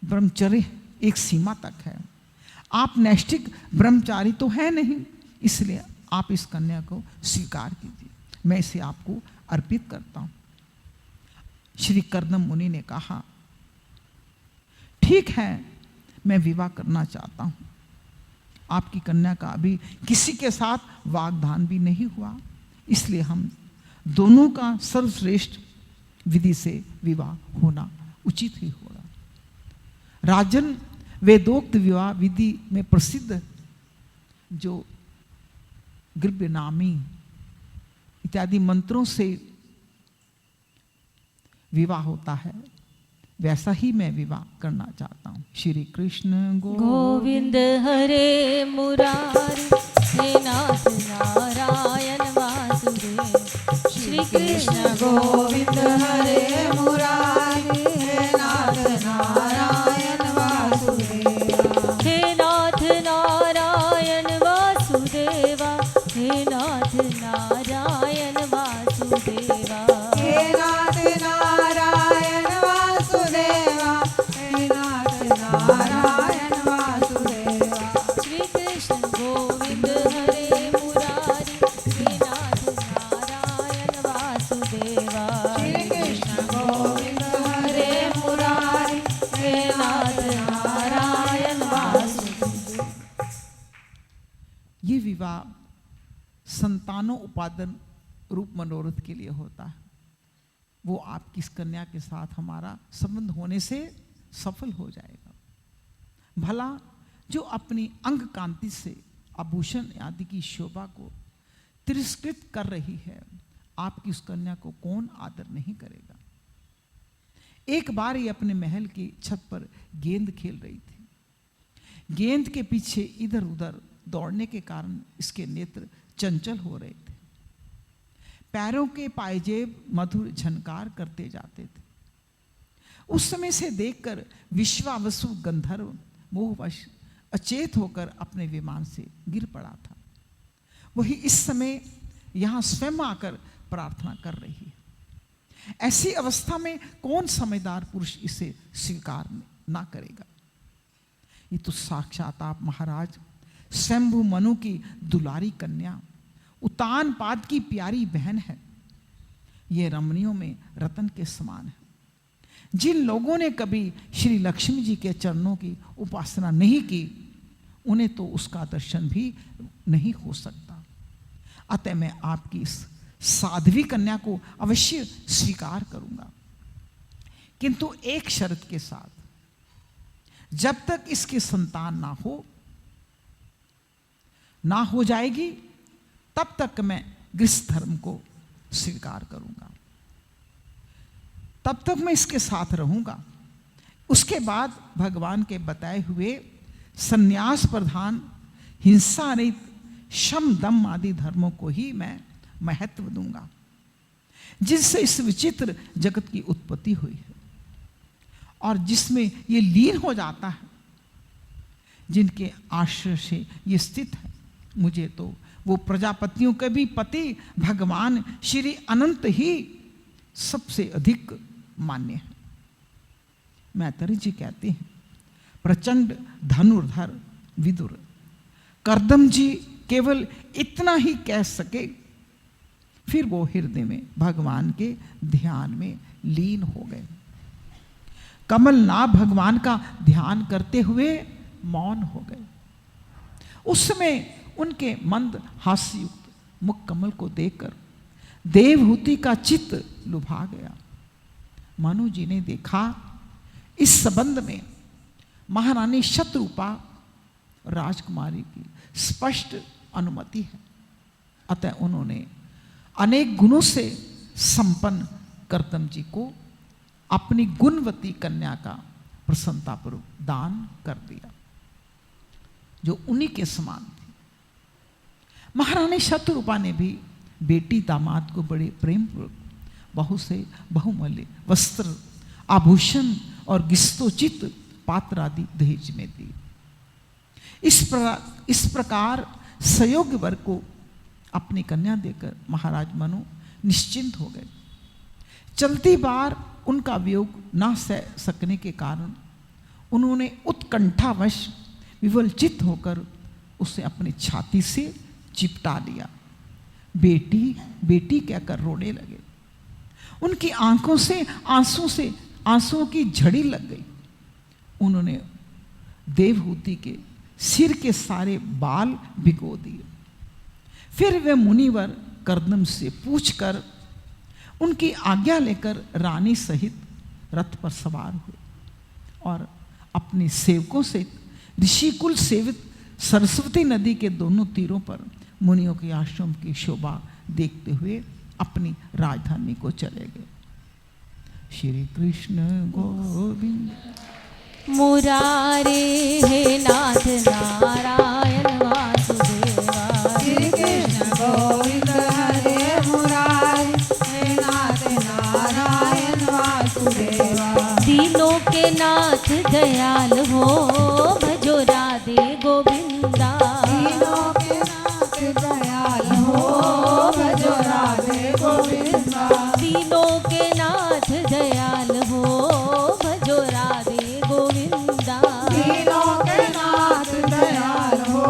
ब्रह्मचर्य एक सीमा तक है। आप नैष्ठिक ब्रह्मचारी तो है नहीं, इसलिए आप इस कन्या को स्वीकार कीजिए। मैं इसे आपको अर्पित करता हूं। श्री कर्दम मुनि ने कहा, ठीक है, मैं विवाह करना चाहता हूं। आपकी कन्या का अभी किसी के साथ वाग्दान भी नहीं हुआ, इसलिए हम दोनों का सर्वश्रेष्ठ विधि से विवाह होना उचित ही होगा। राजन, वेदोक्त विवाह विधि में प्रसिद्ध जो गृभ्यनामी इत्यादि मंत्रों से विवाह होता है, वैसा ही मैं विवाह करना चाहता हूँ। श्री कृष्ण गोविंद हरे मुरारी, हे नाथ नारायण वासुदेव। श्री कृष्ण गोविंद हरे मुरारी, हे नाथ नारायण वासुदेवा। हे नाथ नारायण वासुदेवा, हे नाथ नारायण वासुदेवा। हे नाथ नारायण वासुदेवा, हे नाथ नारायण वासुदेवा। श्री कृष्ण गोविंद हरे मुरारी, हे नाथ नारायण वासुदेवा। श्री कृष्ण गोविंद हरे मुरारी, हे नाथ नारायण वासुदेवा। ये विवाह संतानों उपादन रूप मनोरथ के लिए होता है। वो आपकी इस कन्या के साथ हमारा संबंध होने से सफल हो जाएगा। भला जो अपनी अंग कांति से आभूषण आदि की शोभा को तिरस्कृत कर रही है, आपकी उस कन्या को कौन आदर नहीं करेगा। एक बार ये अपने महल की छत पर गेंद खेल रही थी। गेंद के पीछे इधर उधर दौड़ने के कारण इसके नेत्र चंचल हो रहे थे। पैरों के पायजेब मधुर झनकार करते जाते थे। उस समय से देखकर विश्वावसु गंधर्व मोहवश अचेत होकर अपने विमान से गिर पड़ा था। वही इस समय यहां स्वयं आकर प्रार्थना कर रही है। ऐसी अवस्था में कौन समझदार पुरुष इसे स्वीकार ना करेगा। ये तो साक्षात आप महाराज स्वयंभू मनु की दुलारी कन्या, उतान पाद की प्यारी बहन है। ये रमणियों में रतन के समान है। जिन लोगों ने कभी श्री लक्ष्मी जी के चरणों की उपासना नहीं की, उन्हें तो उसका दर्शन भी नहीं हो सकता। अतः मैं आपकी इस साध्वी कन्या को अवश्य स्वीकार करूंगा, किंतु एक शर्त के साथ, जब तक इसकी संतान ना हो जाएगी, तब तक मैं गृहस्थ धर्म को स्वीकार करूंगा, तब तक मैं इसके साथ रहूंगा। उसके बाद भगवान के बताए हुए संन्यास प्रधान, हिंसा रहित शम दम आदि धर्मों को ही मैं महत्व दूंगा, जिससे इस विचित्र जगत की उत्पत्ति हुई है और जिसमें ये लीन हो जाता है। जिनके आश्रय से ये स्थित है, मुझे तो वो प्रजापतियों के भी पति भगवान श्री अनंत ही सबसे अधिक मान्य है। मैत्रेय जी कहते हैं, प्रचंड धनुर्धर विदुर कर्दम जी केवल इतना ही कह सके, फिर वो हृदय में भगवान के ध्यान में लीन हो गए। कमलनाभ भगवान का ध्यान करते हुए मौन हो गए। उस समय उनके मंद हास्ययुक्त मुख कमल को देखकर देवहूति का चित्त लुभा गया। मनु जी ने देखा इस संबंध में महारानी शतरूपा राजकुमारी की स्पष्ट अनुमति है, अतः उन्होंने अनेक गुणों से संपन्न कर्दम जी को अपनी गुणवती कन्या का प्रसन्नतापूर्वक दान कर दिया, जो उन्हीं के समान थी। महारानी शतरूपा ने भी बेटी दामाद को बड़े प्रेम पूर्वक बहुत से बहुमूल्य वस्त्र, आभूषण और गिस्तोचित पात्र आदि दहेज में दी। इस प्रकार संयोग्य वर को अपनी कन्या देकर महाराज मनु निश्चिंत हो गए। चलती बार उनका वियोग न सह सकने के कारण उन्होंने उत्कंठावश विवल चित्त होकर उसे अपनी छाती से चिपटा लिया। बेटी बेटी कहकर रोने लगे। उनकी आंखों से आंसुओं की झड़ी लग गई। उन्होंने देवहूति के सिर के सारे बाल भिगो दिए। फिर वे मुनिवर कर्दम से पूछकर उनकी आज्ञा लेकर रानी सहित रथ पर सवार हुए और अपने सेवकों से ऋषिकुल सेवित सरस्वती नदी के दोनों तीरों पर मुनियों के आश्रम की शोभा देखते हुए अपनी राजधानी को चले गए। श्री कृष्ण गोविंद मुरारे हे नाथ नारायण वासुदेवा। श्री कृष्ण गोविंद हरे मुरारी हे नाथ नारायण वासुदेवा। दीनों के नाथ दयाल हो भजो राधे गोविंदा। दीनों के नाथ दयाल हो भजो राधे गोविंदा। दीनों के नाथ दयाल हो भजो राधे गोविंदा। दीनों के नाथ दयाल हो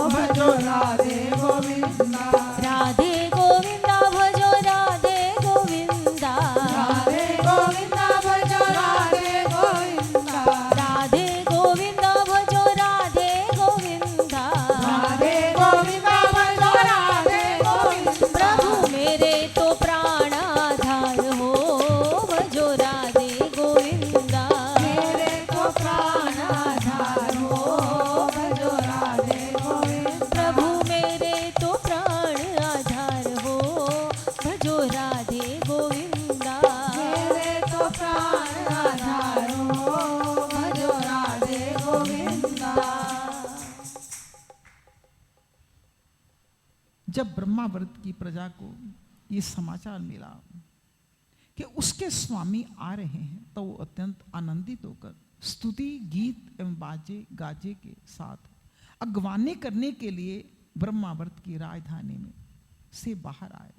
भजो राधे गोविंदा। राधे गोविंदा भजो राधे गोविंदा। राधे गोविंदा भजो राधे गोविंदा। राधे गोविंदा भजो राधे गोविंदा। राधे गोविंदा भजो राधे गोविंदा। प्रभु मेरे तो प्राण आधार हो भजो राधे गोविंदा। मेरे को प्राण आधार हो भजो राधे गोविंदा। प्रभु मेरे तो प्राण आधार हो भजो राधे गोविंदा। मेरे तो प्राण आधार हो भजो राधे गोविंदा। जब ब्रह्मावर्त की प्रजा को ये समाचार मिला कि उसके स्वामी आ रहे हैं, तो वो अत्यंत आनंदित होकर स्तुति गीत एवं बाजे गाजे के साथ अगवानी करने के लिए ब्रह्मावर्त की राजधानी में से बाहर आए।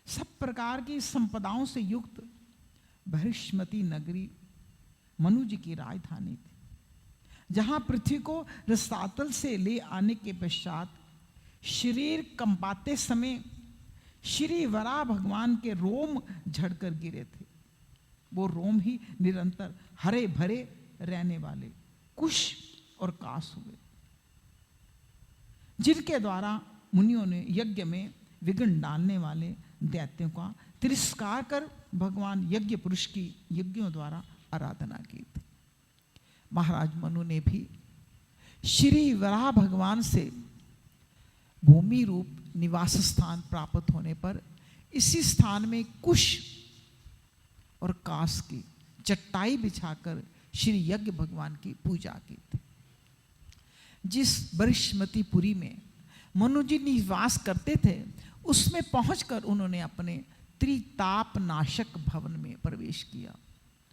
सब प्रकार की संपदाओं से युक्त बृहस्पति नगरी मनु जी की राजधानी थी, जहां पृथ्वी को रसातल से ले आने के पश्चात शरीर कंपाते समय श्री वराह भगवान के रोम झड़कर गिरे थे। वो रोम ही निरंतर हरे भरे रहने वाले कुश और कास हुए, जिनके द्वारा मुनियों ने यज्ञ में विघ्न डालने वाले दैत्यों का तिरस्कार कर भगवान यज्ञ पुरुष की यज्ञों द्वारा आराधना की थी। महाराज मनु ने भी श्री वराह भगवान से भूमि रूप निवास स्थान प्राप्त होने पर इसी स्थान में कुश और कास की चट्टाई बिछाकर श्री यज्ञ भगवान की पूजा की थी। जिस बृहस्पतिपुरी में मनु जी निवास करते थे, उसमें पहुंचकर उन्होंने अपने त्रिताप नाशक भवन में प्रवेश किया